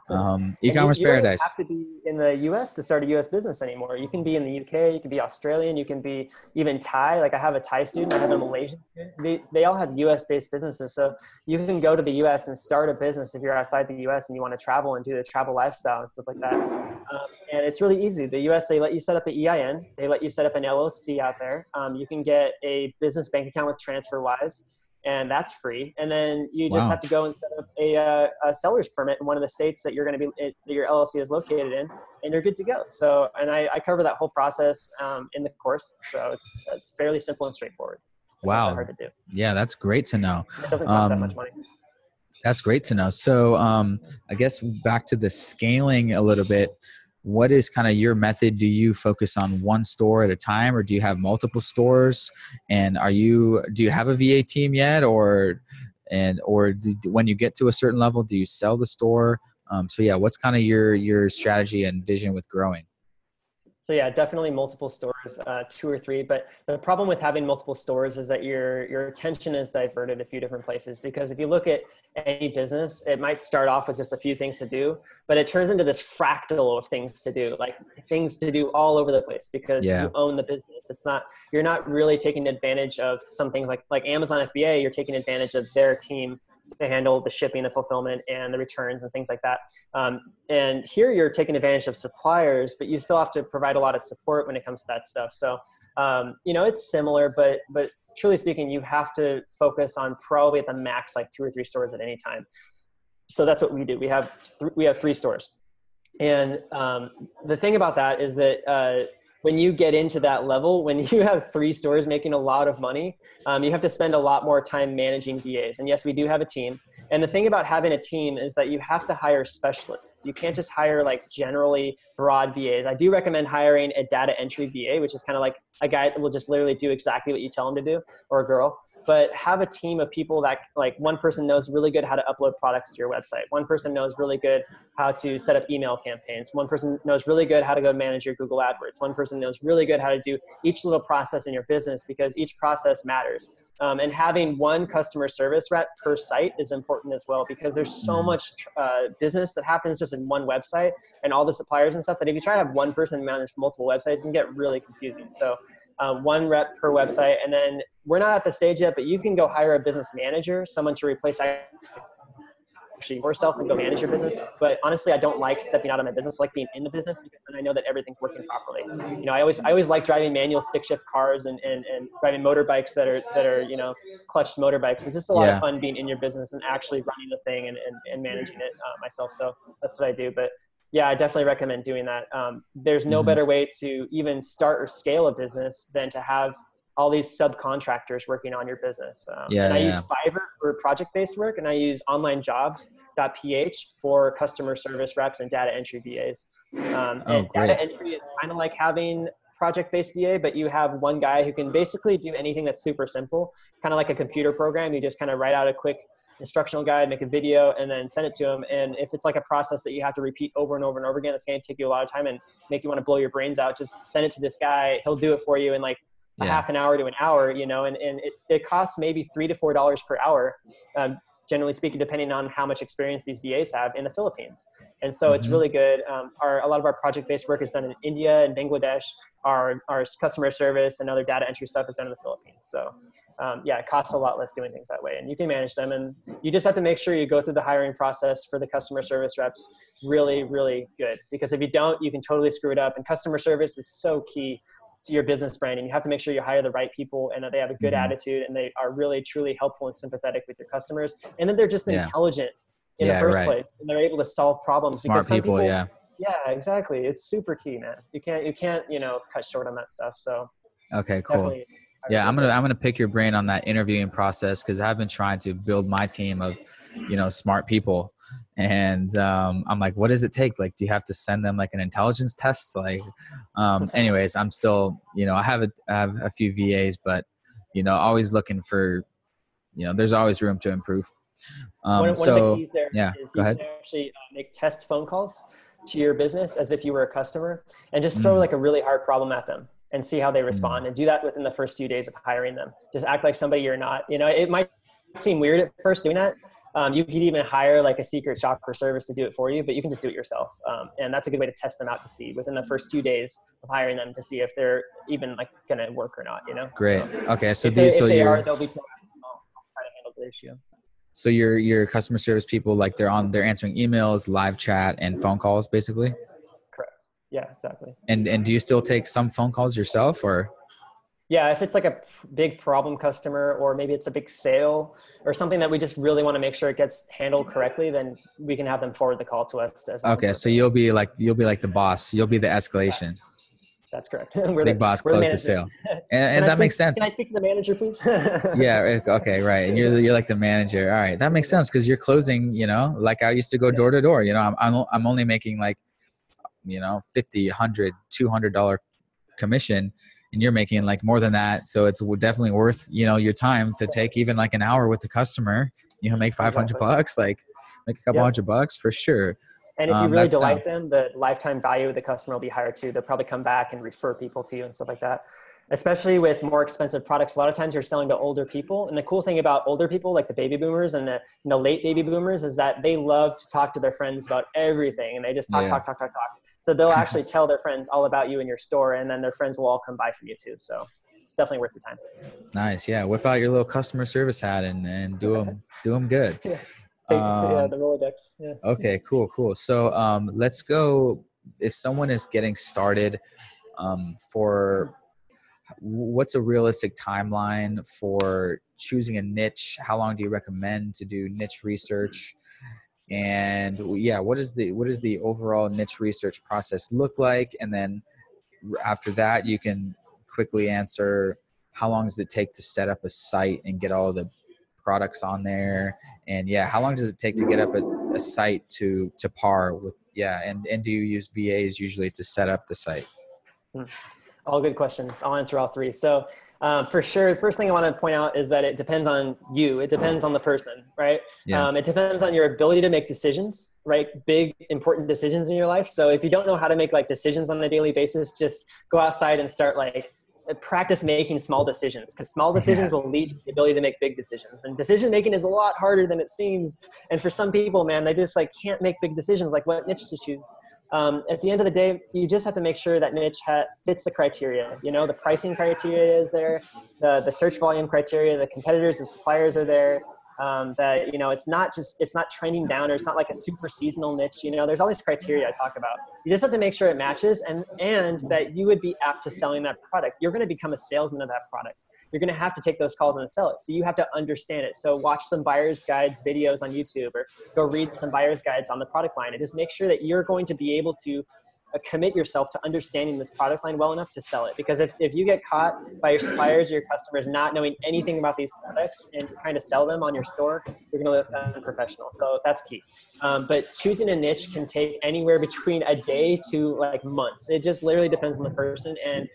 Ecommmerce Paradise. You don't have to be in the US to start a US business anymore. You can be in the UK, you can be Australian, you can be even Thai. Like I have a Thai student, I have a Malaysian student. They all have US based businesses. So you can go to the US and start a business if you're outside the US and you want to travel and do the travel lifestyle and stuff like that. And it's really easy. The US, they let you set up an EIN. They let you set up an LLC out there. You can get a business bank account with TransferWise, and that's free. And then you just have to go and set up a seller's permit in one of the states that you're going to be, that your LLC is located in, and you're good to go. So, and I cover that whole process in the course. So it's fairly simple and straightforward. It's not that hard to do. Yeah, that's great to know. It doesn't cost that much money. That's great to know. So I guess back to the scaling a little bit. What is kind of your method? Do you focus on one store at a time, or do you have multiple stores? And do you have a VA team yet, or when you get to a certain level, do you sell the store? So yeah, what's kind of your strategy and vision with growing? So yeah, definitely multiple stores, 2 or 3. But the problem with having multiple stores is that your attention is diverted a few different places. Because if you look at any business, it might start off with just a few things to do, but it turns into this fractal of things to do, like things to do all over the place, because you own the business. You're not really taking advantage of some things like Amazon FBA. You're taking advantage of their team to handle the shipping, the fulfillment, and the returns and things like that. And here you're taking advantage of suppliers, but you still have to provide a lot of support when it comes to that stuff. So, you know, it's similar, but truly speaking, you have to focus on probably at the max, like 2 or 3 stores at any time. So that's what we do. We have 3 stores. And the thing about that is that when you get into that level, when you have 3 stores making a lot of money, you have to spend a lot more time managing VAs. And yes, we do have a team. And the thing about having a team is that you have to hire specialists. You can't just hire like generally broad VAs. I do recommend hiring a data entry VA, which is kind of like a guy that will just literally do exactly what you tell him to do, or a girl. But have a team of people that, like, one person knows really good how to upload products to your website. One person knows really good how to set up email campaigns. One person knows really good how to go manage your Google AdWords. One person knows really good how to do each little process in your business, because each process matters. And having one customer service rep per site is important as well, because there's so much business that happens just in one website and all the suppliers and stuff, that if you try to have one person manage multiple websites, it can get really confusing. So one rep per website. And then we're not at the stage yet, but you can go hire a business manager, someone to replace actually yourself and go manage your business. But honestly, I don't like stepping out of my business. I like being in the business, because then I know that everything's working properly. You know, I always like driving manual stick shift cars and driving motorbikes that are, you know, clutched motorbikes. It's just a lot of fun being in your business and actually running the thing and managing it myself. So that's what I do. But yeah, I definitely recommend doing that. There's no better way to even start or scale a business than to have all these subcontractors working on your business. Yeah, and I use yeah. Fiverr for project-based work, and I use onlinejobs.ph for customer service reps and data entry VAs. Oh, And great. data entry is kind of like having project-based VA, but you have one guy who can basically do anything that's super simple, kind of like a computer program. You just kind of write out a quick instructional guide, make a video, and then send it to him. And if it's like a process that you have to repeat over and over and over again, it's going to take you a lot of time and make you want to blow your brains out. Just send it to this guy. He'll do it for you in like a half an hour to an hour, you know, and it costs maybe $3 to $4 per hour, generally speaking, depending on how much experience these VAs have in the Philippines. And so it's really good. A lot of our project-based work is done in India and Bangladesh. Our customer service and other data entry stuff is done in the Philippines. So it costs a lot less doing things that way, and you can manage them. And you just have to make sure you go through the hiring process for the customer service reps really, really good, because if you don't, you can totally screw it up. And customer service is so key to your business branding. You have to make sure you hire the right people and that they have a good attitude and they are really, truly helpful and sympathetic with your customers. And then they're just intelligent in the first place, and they're able to solve problems. Smart people, yeah, exactly. It's super key, man. You can't, cut short on that stuff. So okay, cool. Yeah, I'm gonna pick your brain on that interviewing process, because I've been trying to build my team of, smart people, and I'm like, what does it take? Like, do you have to send them like an intelligence test? Like, anyways, I'm still, I have a few VAs, but always looking for, there's always room to improve. One of the keys there is go ahead. You can actually make test phone calls to your business as if you were a customer, and just throw like a really hard problem at them and see how they respond, and do that within the first few days of hiring them. Just act like somebody you're not. It might seem weird at first doing that. You could even hire like a secret shopper service to do it for you, but you can just do it yourself. And that's a good way to test them out, to see within the first few days of hiring them, to see if they're even like going to work or not, Great. So, okay. So if they are, they'll be proactive. I'll try to handle the issue. So your customer service people, like they're answering emails, live chat, and phone calls, basically? Correct. Yeah, exactly. And do you still take some phone calls yourself, or? Yeah, if it's like a big problem customer, or maybe it's a big sale or something that we just really want to make sure it gets handled correctly, then we can have them forward the call to us. Okay, so you'll be like the boss. You'll be the escalation. That's correct. Big boss closed the sale, and that makes sense. Can I speak to the manager, please? Yeah. Okay. Right. And you're like the manager. All right. That makes sense, because you're closing. Like I used to go door to door. I'm only making like, $50, $100, $200 commission, and you're making like more than that. So it's definitely worth your time to take even like an hour with the customer. Make $500, like make a couple $100 for sure. And if you really delight them, the lifetime value of the customer will be higher too. They'll probably come back and refer people to you and stuff like that. Especially with more expensive products, a lot of times you're selling to older people. And the cool thing about older people, like the baby boomers and the late baby boomers, is that they love to talk to their friends about everything. And they just talk. So they'll actually tell their friends all about you in your store, and then their friends will all come by from you too. So it's definitely worth your time. Nice. Yeah. Whip out your little customer service hat and do them good. Yeah. The Rolodex. Yeah. Okay, cool. So let's go. If someone is getting started, for what's a realistic timeline for choosing a niche? How long do you recommend to do niche research? And what is the overall niche research process look like? And then after that, you can quickly answer, how long does it take to set up a site and get all the products on there? And how long does it take to get up a site to par with, and do you use VAs usually to set up the site? All good questions. I'll answer all three. So for sure, the first thing I want to point out is that it depends on you. It depends on the person, right? Yeah. It depends on your ability to make decisions, right? Big, important decisions in your life. So if you don't know how to make like decisions on a daily basis, just go outside and start practice making small decisions, because small decisions will lead to the ability to make big decisions. And decision making is a lot harder than it seems. And for some people, man, they just can't make big decisions, like what niche to choose. At the end of the day, you just have to make sure that niche fits the criteria. The pricing criteria is there, the search volume criteria, the competitors, the suppliers are there. That it's not trending down, or it's not like a super seasonal niche. There's all these criteria I talk about. You just have to make sure it matches, and that you would be apt to selling that product. You're going to become a salesman of that product. You're going to have to take those calls and sell it. So you have to understand it. So watch some buyer's guides videos on YouTube, or go read some buyer's guides on the product line, and just make sure that you're going to be able to commit yourself to understanding this product line well enough to sell it. Because if you get caught by your suppliers or your customers not knowing anything about these products and trying to sell them on your store, you're going to look unprofessional. So that's key. But choosing a niche can take anywhere between a day to like months. It just literally depends on the person. And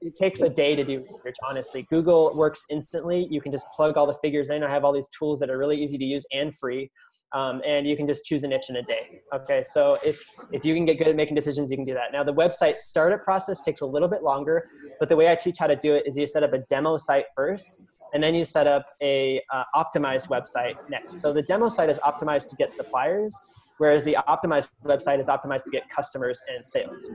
it takes a day to do research, honestly. Google works instantly. You can just plug all the figures in. I have all these tools that are really easy to use and free. And you can just choose a niche in a day. Okay, so if you can get good at making decisions, you can do that. Now the website startup process takes a little bit longer, but the way I teach how to do it is you set up a demo site first, and then you set up a optimized website next. So the demo site is optimized to get suppliers, whereas the optimized website is optimized to get customers and sales.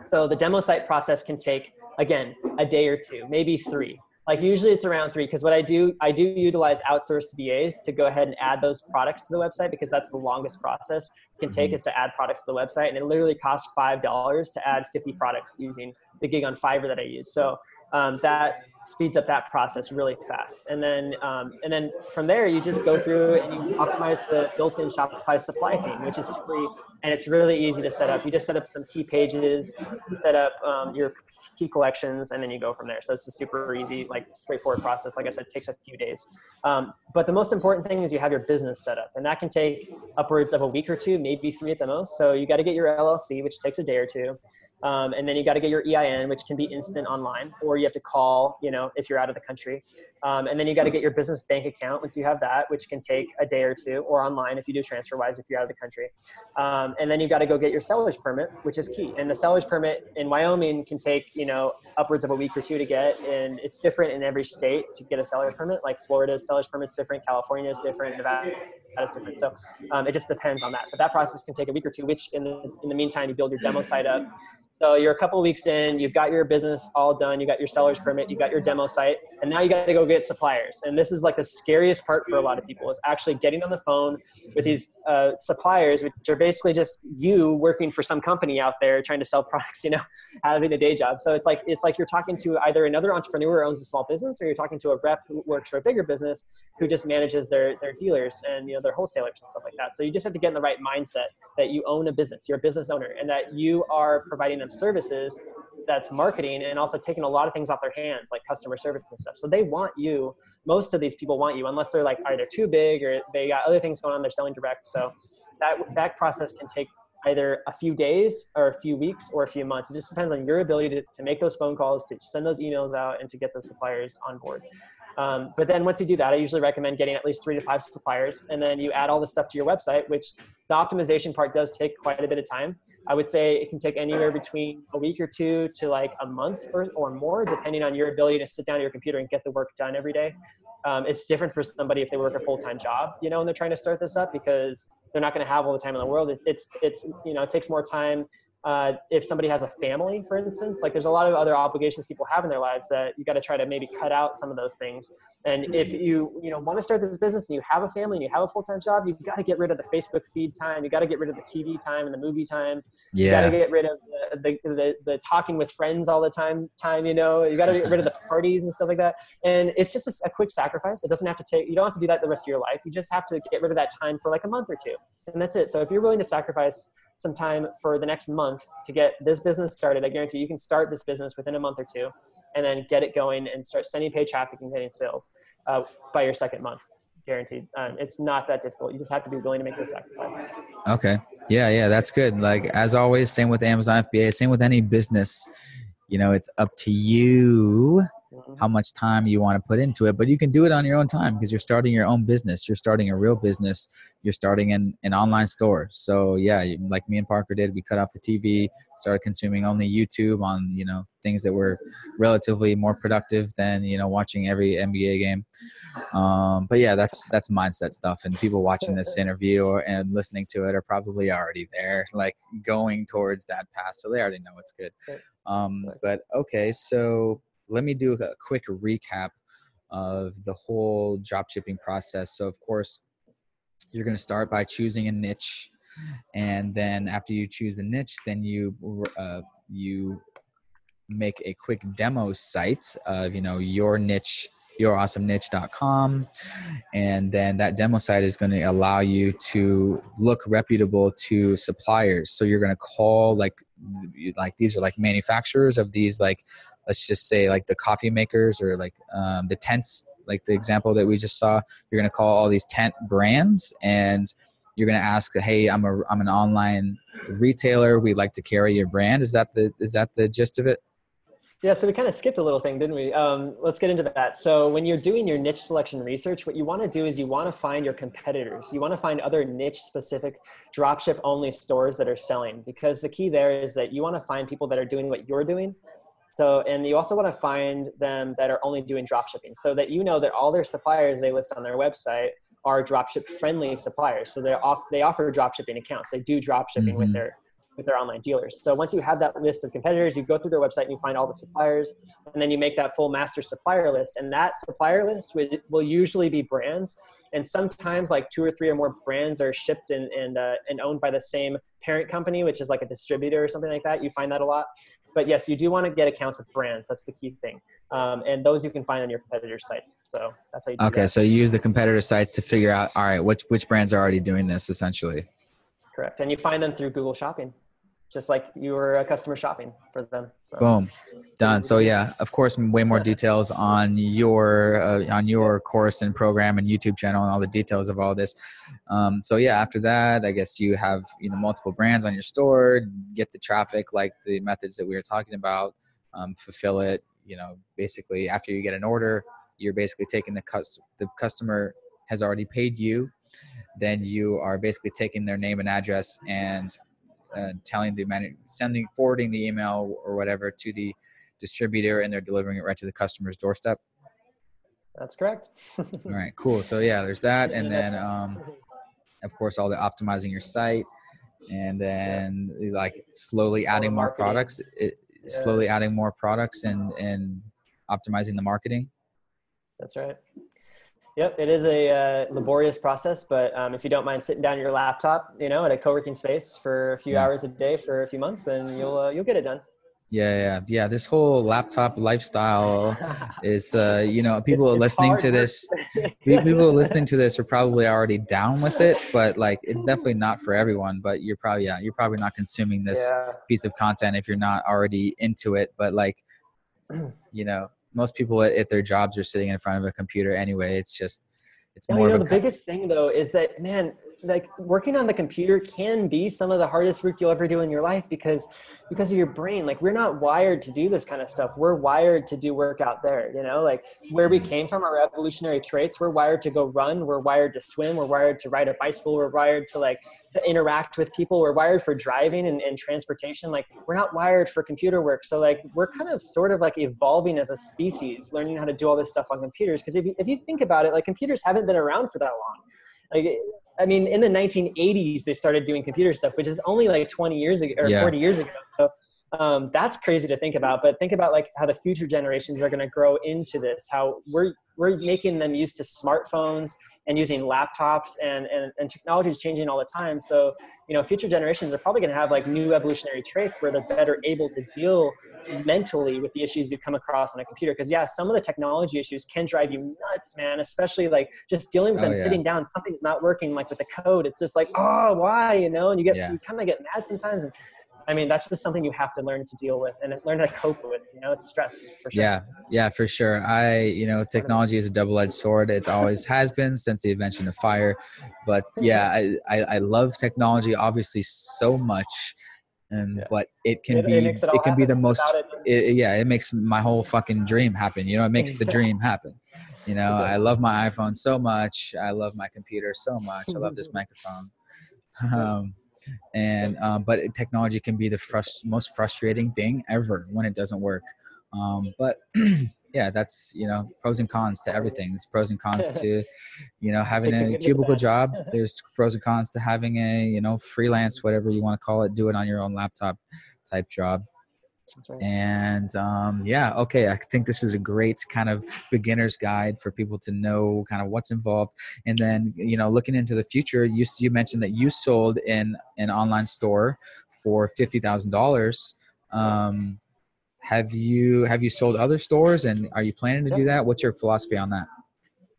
So the demo site process can take, again, a day or two, maybe 3. Like usually it's around 3, because what I do utilize outsourced VAs to go ahead and add those products to the website, because that's the longest process it can take is to add products to the website. And it literally costs $5 to add 50 products using the gig on Fiverr that I use. So that speeds up that process really fast. And then from there, you just go through and you optimize the built-in Shopify supply theme, which is free. And it's really easy to set up. You just set up some key pages, you set up your key collections, and then you go from there. So it's a super easy, like straightforward process. Like I said, it takes a few days. But the most important thing is you have your business set up, and that can take upwards of a week or 2, maybe 3 at the most. So you got to get your LLC, which takes a day or 2. And then you got to get your EIN, which can be instant online, or you have to call, if you're out of the country. And then you got to get your business bank account once you have that, which can take a day or 2, or online if you do TransferWise if you're out of the country. And then you got to go get your seller's permit, which is key. And the seller's permit in Wyoming can take, upwards of a week or 2 to get. And it's different in every state to get a seller's permit. Like Florida's seller's permit is different, California is different, Nevada is different. So it just depends on that. But that process can take a week or 2, which in the meantime, you build your demo site up. So you're a couple of weeks in, you've got your business all done, you got your seller's permit, you got your demo site, and now you got to go get suppliers. And this is like the scariest part for a lot of people, is actually getting on the phone with these suppliers, which are basically just you working for some company out there trying to sell products, having a day job. So it's like you're talking to either another entrepreneur who owns a small business, or you're talking to a rep who works for a bigger business who just manages their dealers and their wholesalers and stuff like that. So you just have to get in the right mindset that you own a business, you're a business owner, and that you are providing them services that's marketing, and also taking a lot of things off their hands, like customer service and stuff. So they want you. Most of these people want you, unless they're like either too big or they got other things going on, they're selling direct. So that process can take either a few days or a few weeks or a few months. It just depends on your ability to make those phone calls, to send those emails out, and to get those suppliers on board. But then once you do that, I usually recommend getting at least 3 to 5 suppliers, and then you add all this stuff to your website, which the optimization part does take quite a bit of time. I would say it can take anywhere between a week or 2 to like a month or more, depending on your ability to sit down at your computer and get the work done every day. It's different for somebody if they work a full-time job, and they're trying to start this up, because they're not going to have all the time in the world. It takes more time. If somebody has a family, for instance, like there's a lot of other obligations people have in their lives that you got to try to maybe cut out some of those things. And if you want to start this business and you have a family and you have a full-time job, you've got to get rid of the Facebook feed time. You got to get rid of the TV time and the movie time. Yeah. You got to get rid of the talking with friends all the time. You got to get rid of the parties and stuff like that. And it's just a quick sacrifice. It doesn't have to you don't have to do that the rest of your life. You just have to get rid of that time for like a month or 2. And that's it. So if you're willing to sacrifice some time for the next month to get this business started, I guarantee you can start this business within a month or 2, and then get it going and start sending paid traffic and getting sales by your second month, guaranteed. It's not that difficult. You just have to be willing to make those sacrifices. Okay. Yeah, that's good. Like as always, same with Amazon FBA, same with any business. It's up to you how much time you want to put into it, but you can do it on your own time, because you're starting your own business. You're starting a real business. You're starting an online store. So yeah, like me and Parker did, we cut off the TV, started consuming only YouTube on, things that were relatively more productive than, watching every NBA game. But yeah, that's mindset stuff. And people watching this interview and listening to it are probably already there, like going towards that path. So they already know it's good. But okay, so let me do a quick recap of the whole dropshipping process. So of course, you're going to start by choosing a niche. And then after you choose a niche, then you make a quick demo site of, your niche yourawesameniche.com. And then that demo site is going to allow you to look reputable to suppliers. So you're going to call like these are like manufacturers of these, like, let's just say like the coffee makers or like the tents, like the example that we just saw. You're going to call all these tent brands and you're going to ask, hey, I'm an online retailer. We'd like to carry your brand. Is that the gist of it? Yeah, so we kind of skipped a little thing, didn't we? Let's get into that. So when you're doing your niche selection research, what you want to do is you want to find your competitors. You want to find other niche specific dropship only stores that are selling, because the key there is that you want to find people that are doing what you're doing. So, and you also want to find them that are only doing dropshipping, so that you know that all their suppliers they list on their website are dropship friendly suppliers. So they offer dropshipping accounts. They do dropshipping with their online dealers. So once you have that list of competitors, you go through their website and you find all the suppliers, and then you make that full master supplier list. And that supplier list will usually be brands. And sometimes like 2 or 3 or more brands are shipped and owned by the same parent company, which is like a distributor or something like that. You find that a lot. But yes, you do want to get accounts with brands. That's the key thing. And those you can find on your competitor sites. So that's how you do that. Okay, so you use the competitor sites to figure out, all right, which brands are already doing this essentially. Correct. And you find them through Google Shopping, just like you were a customer shopping for them. So. Boom, done. So yeah, of course, way more details on your course and program and YouTube channel and all the details of all this. So yeah, after that, I guess you have multiple brands on your store, get the traffic like the methods that we were talking about, fulfill it. Basically after you get an order, you're basically taking the customer has already paid you. Then you are basically taking their name and address and forwarding the email or whatever to the distributor, and they're delivering it right to the customer's doorstep. That's correct. All right, cool. So yeah, there's that. And then, of course, all the optimizing your site, and then like slowly adding more products, adding more products and optimizing the marketing. That's right. Yep, it is a laborious process, but if you don't mind sitting down at your laptop, at a co-working space for a few hours a day for a few months, then you'll get it done. Yeah. This whole laptop lifestyle is, people listening to this, people listening to this are probably already down with it, but like, it's definitely not for everyone. But you're probably not consuming this piece of content if you're not already into it. But like, most people at their jobs are sitting in front of a computer anyway. It's more of the biggest thing though is that, man, like working on the computer can be some of the hardest work you'll ever do in your life because of your brain. Like we're not wired to do this kind of stuff. We're wired to do work out there, like where we came from, our evolutionary traits. We're wired to go run. We're wired to swim. We're wired to ride a bicycle. We're wired to interact with people. We're wired for driving and transportation. Like we're not wired for computer work. So like we're kind of sort of like evolving as a species, learning how to do all this stuff on computers. Because if you think about it, like computers haven't been around for that long. Like, I mean, in the 1980s, they started doing computer stuff, which is only like 20 years ago or 40 years ago. So that's crazy to think about. But think about like how the future generations are going to grow into this, how we're making them used to smartphones and using laptops and technology is changing all the time. So, future generations are probably going to have like new evolutionary traits where they're better able to deal mentally with the issues you come across on a computer. Because some of the technology issues can drive you nuts, man, especially like just dealing with them sitting down. Something's not working like with the code. It's just like, oh, why, and you kind of get mad sometimes. And I mean, that's just something you have to learn to deal with and learn how to cope with. It's stress for sure. Yeah, for sure. Technology is a double-edged sword. It always has been since the invention of fire. But I love technology obviously so much. But it can be the most, it makes my whole fucking dream happen. It makes the dream happen. I love my iPhone so much. I love my computer so much. I love this microphone. But technology can be the most frustrating thing ever when it doesn't work. But that's, pros and cons to everything. There's pros and cons to, having a cubicle job. There's pros and cons to having a, freelance, whatever you want to call it, do it on your own laptop type job. That's right. And okay, I think this is a great kind of beginner's guide for people to know kind of what's involved. And then, looking into the future, you mentioned that you sold in an online store for $50,000. Have you sold other stores, and are you planning to do that? What's your philosophy on that?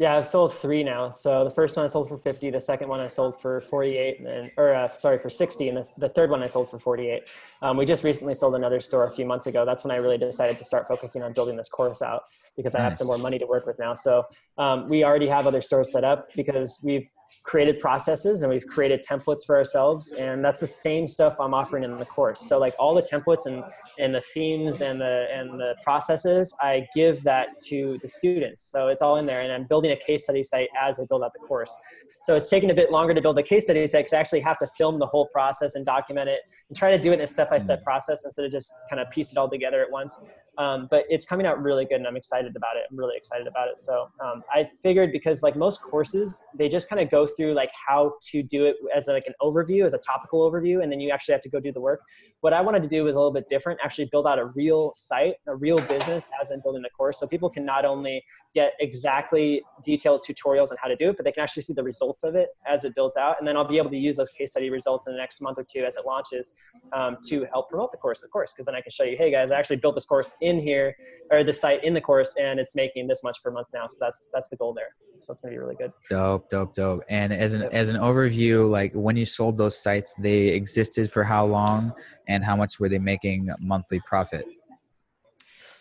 Yeah, I've sold 3 now. So the first one I sold for 50, the second one I sold for 48, and then, for 60, and the third one I sold for 48. We just recently sold another store a few months ago. That's when I really decided to start focusing on building this course out, because I have some Nice. more money to work with now. So we already have other stores set up because we've created processes and we've created templates for ourselves. And that's the same stuff I'm offering in the course. So like all the templates and the themes and the processes, I give that to the students. So it's all in there, and I'm building a case study site as I build out the course. So it's taken a bit longer to build a case study site because I actually have to film the whole process and document it and try to do it in a step-by-step process instead of just kind of piece it all together at once. But it's coming out really good, and I'm excited about it. I'm really excited about it. So I figured, because like most courses, they just kind of go through like how to do it as like an overview, as a topical overview, and then you actually have to go do the work. What I wanted to do was a little bit different, actually build out a real site, a real business as I'm building the course. So people can not only get exactly detailed tutorials on how to do it, but they can actually see the results of it as it builds out. And then I'll be able to use those case study results in the next month or two as it launches to help promote the course, of course, because then I can show you, hey guys, I actually built this course in here, or the site in the course, and it's making this much per month now. So that's the goal there. So it's gonna be really good. Dope. And as an overview, like when you sold those sites, they existed for how long, and how much were they making monthly profit?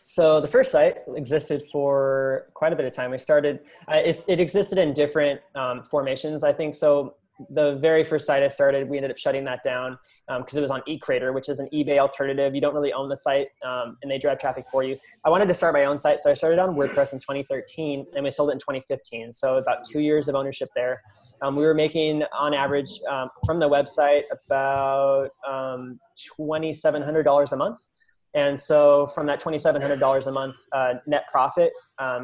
So the first site existed for quite a bit of time. We started, it existed in different formations, I think. So the very first site I started, we ended up shutting that down because it was on eCrater, which is an eBay alternative. You don't really own the site, and they drive traffic for you. I wanted to start my own site, so I started on WordPress in 2013, and we sold it in 2015. So about 2 years of ownership there. We were making, on average, from the website, about $2,700 a month. And so from that $2,700 a month net profit,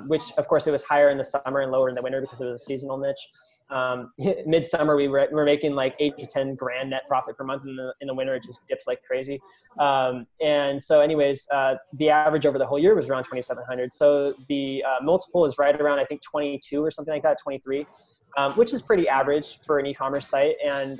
which of course it was higher in the summer and lower in the winter because it was a seasonal niche. Midsummer we were making like 8 to 10 grand net profit per month. In the winter it just dips like crazy. And so anyways, the average over the whole year was around 2,700. So the multiple is right around, I think 22 or something like that, 23. Which is pretty average for an e-commerce site. And,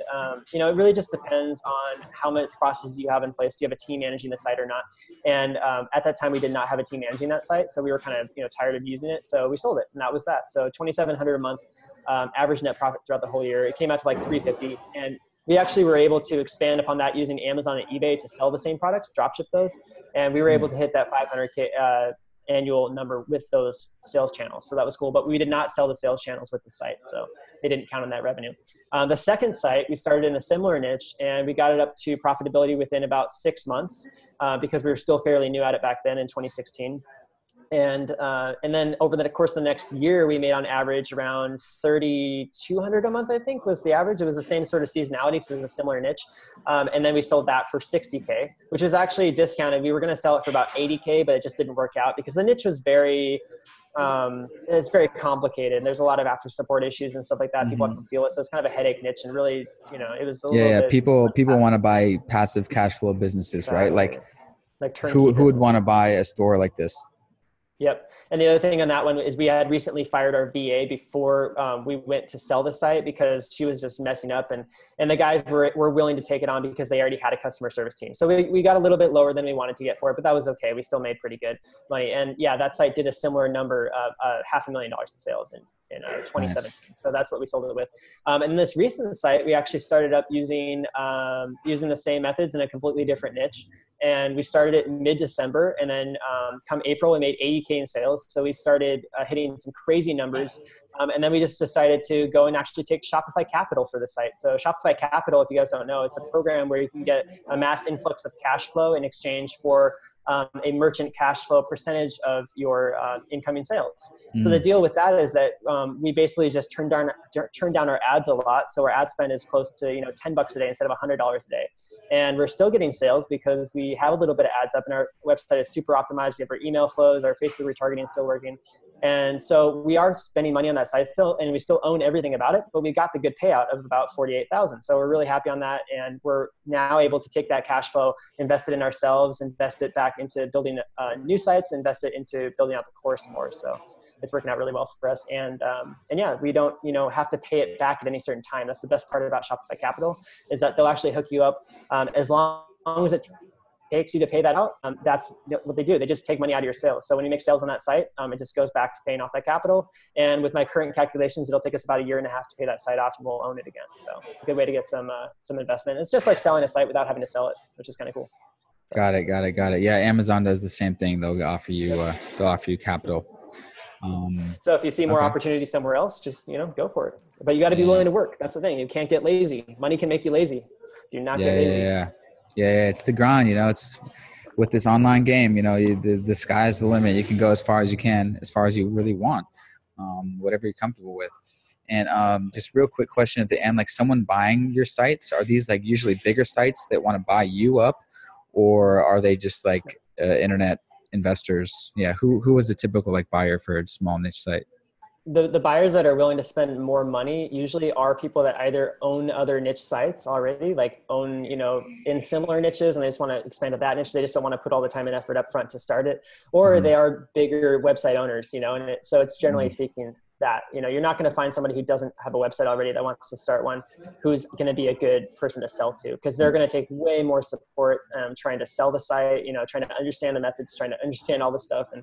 it really just depends on how much processes you have in place. Do you have a team managing the site or not? And at that time, we did not have a team managing that site. So we were kind of, tired of using it. So we sold it, and that was that. So $2,700 a month, average net profit throughout the whole year. It came out to like $350. And we actually were able to expand upon that using Amazon and eBay to sell the same products, dropship those. And we were able to hit that 500K annual number with those sales channels. So that was cool, but we did not sell the sales channels with the site. So they didn't count on that revenue. The second site, we started in a similar niche, and we got it up to profitability within about 6 months because we were still fairly new at it back then in 2016. And then over the course of the next year, we made on average around 3,200 a month, I think was the average. It was the same sort of seasonality because it was a similar niche. And then we sold that for 60K, which is actually discounted. We were going to sell it for about 80K, but it just didn't work out because the niche was it's very complicated. There's a lot of after support issues and stuff like that. People have to deal with. So it's kind of a headache niche, and really, it was a little bit people want to buy passive cash flow businesses, right? Like who would want to buy a store like this? Yep. And the other thing on that one is we had recently fired our VA before we went to sell the site because she was just messing up, and the guys were willing to take it on because they already had a customer service team. So we got a little bit lower than we wanted to get for it, but that was okay. We still made pretty good money. And yeah, that site did a similar number of $500,000 in sales in 2017. Nice. So that's what we sold it with. And this recent site, we actually started up using the same methods in a completely different niche. And we started it mid-December, and then come April, we made 80K in sales. So we started hitting some crazy numbers. And then we just decided to go and actually take Shopify Capital for the site. So Shopify Capital, if you guys don't know, it's a program where you can get a mass influx of cash flow in exchange for a merchant cash flow percentage of your incoming sales. So the deal with that is that we basically just turned down our ads a lot. So our ad spend is close to $10 a day instead of $100 a day. And we're still getting sales because we have a little bit of ads up, and our website is super optimized. We have our email flows, our Facebook retargeting is still working. And so we are spending money on that site still, and we still own everything about it, but we got the good payout of about $48,000. So we're really happy on that. And we're now able to take that cash flow, invest it in ourselves, invest it back into building new sites, invest it into building out the course more. So it's working out really well for us. And yeah, we don't, have to pay it back at any certain time. That's the best part about Shopify Capital, is that they'll actually hook you up as long as it takes you to pay that out, that's what they do. They just take money out of your sales. So when you make sales on that site, it just goes back to paying off that capital. And with my current calculations, it'll take us about 1.5 years to pay that site off, and we'll own it again. So it's a good way to get some investment. It's just like selling a site without having to sell it, which is kind of cool. Got it. Yeah, Amazon does the same thing. They'll offer you capital. So if you see more opportunity somewhere else, just, go for it. But you got to be willing to work. That's the thing. You can't get lazy. Money can make you lazy. Do not get lazy. Yeah. It's the grind, it's with this online game, the sky's the limit. You can go as far as you can, as far as you really want, whatever you're comfortable with. And just real quick question at the end, like someone buying your sites, are these like usually bigger sites that want to buy you up, or are they just like internet investors? Yeah. Who was the typical like buyer for a small niche site? The buyers that are willing to spend more money usually are people that either own other niche sites already, like own, in similar niches, and they just want to expand to that niche. They just don't want to put all the time and effort up front to start it, or they are bigger website owners, so it's generally speaking that, you're not going to find somebody who doesn't have a website already that wants to start one who's going to be a good person to sell to, because they're going to take way more support trying to sell the site, trying to understand the methods, trying to understand all the stuff, and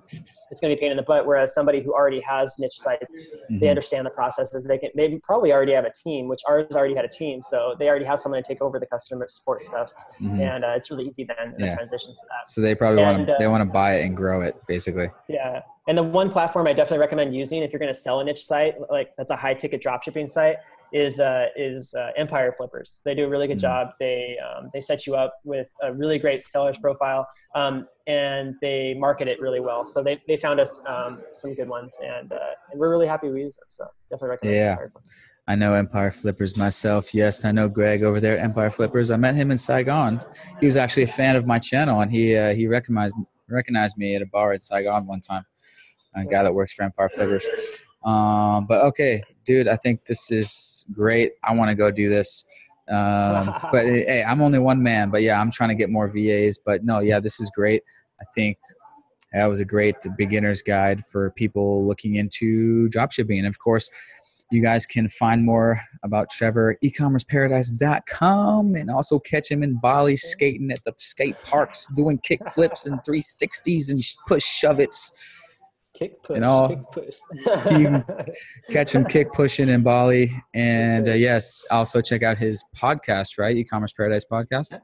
it's going to be a pain in the butt. Whereas somebody who already has niche sites, they understand the processes. They probably already have a team, which ours already had a team, so they already have someone to take over the customer support stuff, and it's really easy then in the transition for that. So they probably want to buy it and grow it, basically. Yeah. And the one platform I definitely recommend using if you're going to sell a niche site, like that's a high ticket dropshipping site, is Empire Flippers. They do a really good job. They set you up with a really great seller's profile, and they market it really well. So they found us some good ones, and we're really happy we use them. So definitely recommend Empire Flippers. I know Empire Flippers myself. Yes, I know Greg over there at Empire Flippers. I met him in Saigon. He was actually a fan of my channel, and he recognized me at a bar in Saigon one time. A guy that works for Empire Flippers. But okay, dude, I think this is great. I want to go do this. But hey, I'm only one man, but yeah, I'm trying to get more VAs. But no, yeah, this is great. I think that was a great beginner's guide for people looking into dropshipping. And of course, you guys can find more about Trevor, ecommerceparadise.com, and also catch him in Bali skating at the skate parks, doing kick flips and 360s and push shove-its. Kick push, and all. Kick push. You can catch him kick pushing in Bali. And yes, also check out his podcast, right? Ecommmerce Paradise podcast.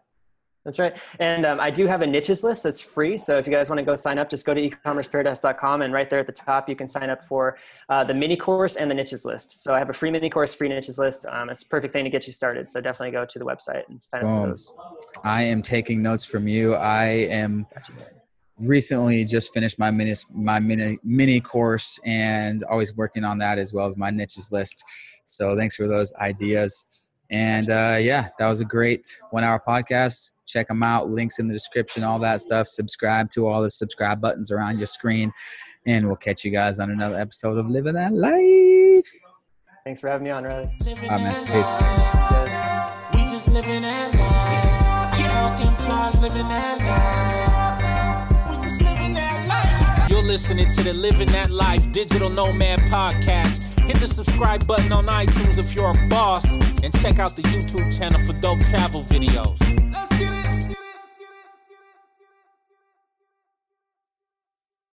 That's right. And I do have a niches list that's free. So if you guys want to go sign up, just go to ecommerceparadise.com, and right there at the top, you can sign up for the mini course and the niches list. So I have a free mini course, free niches list. It's a perfect thing to get you started. So definitely go to the website and sign up for those. I am taking notes from you. I am recently just finished my mini course, and always working on that, as well as my niches list. So thanks for those ideas. And yeah, that was a great 1-hour podcast. Check them out. Links in the description, all that stuff. Subscribe to all the subscribe buttons around your screen. And we'll catch you guys on another episode of Living That Life. Thanks for having me on, Riley. All right, man. Peace. We just living that life. Talking flies, living that life. We just living that life. You're listening to the Living That Life Digital Nomad podcast. Hit the subscribe button on iTunes if you're a boss, and check out the YouTube channel for dope travel videos. Let's get it.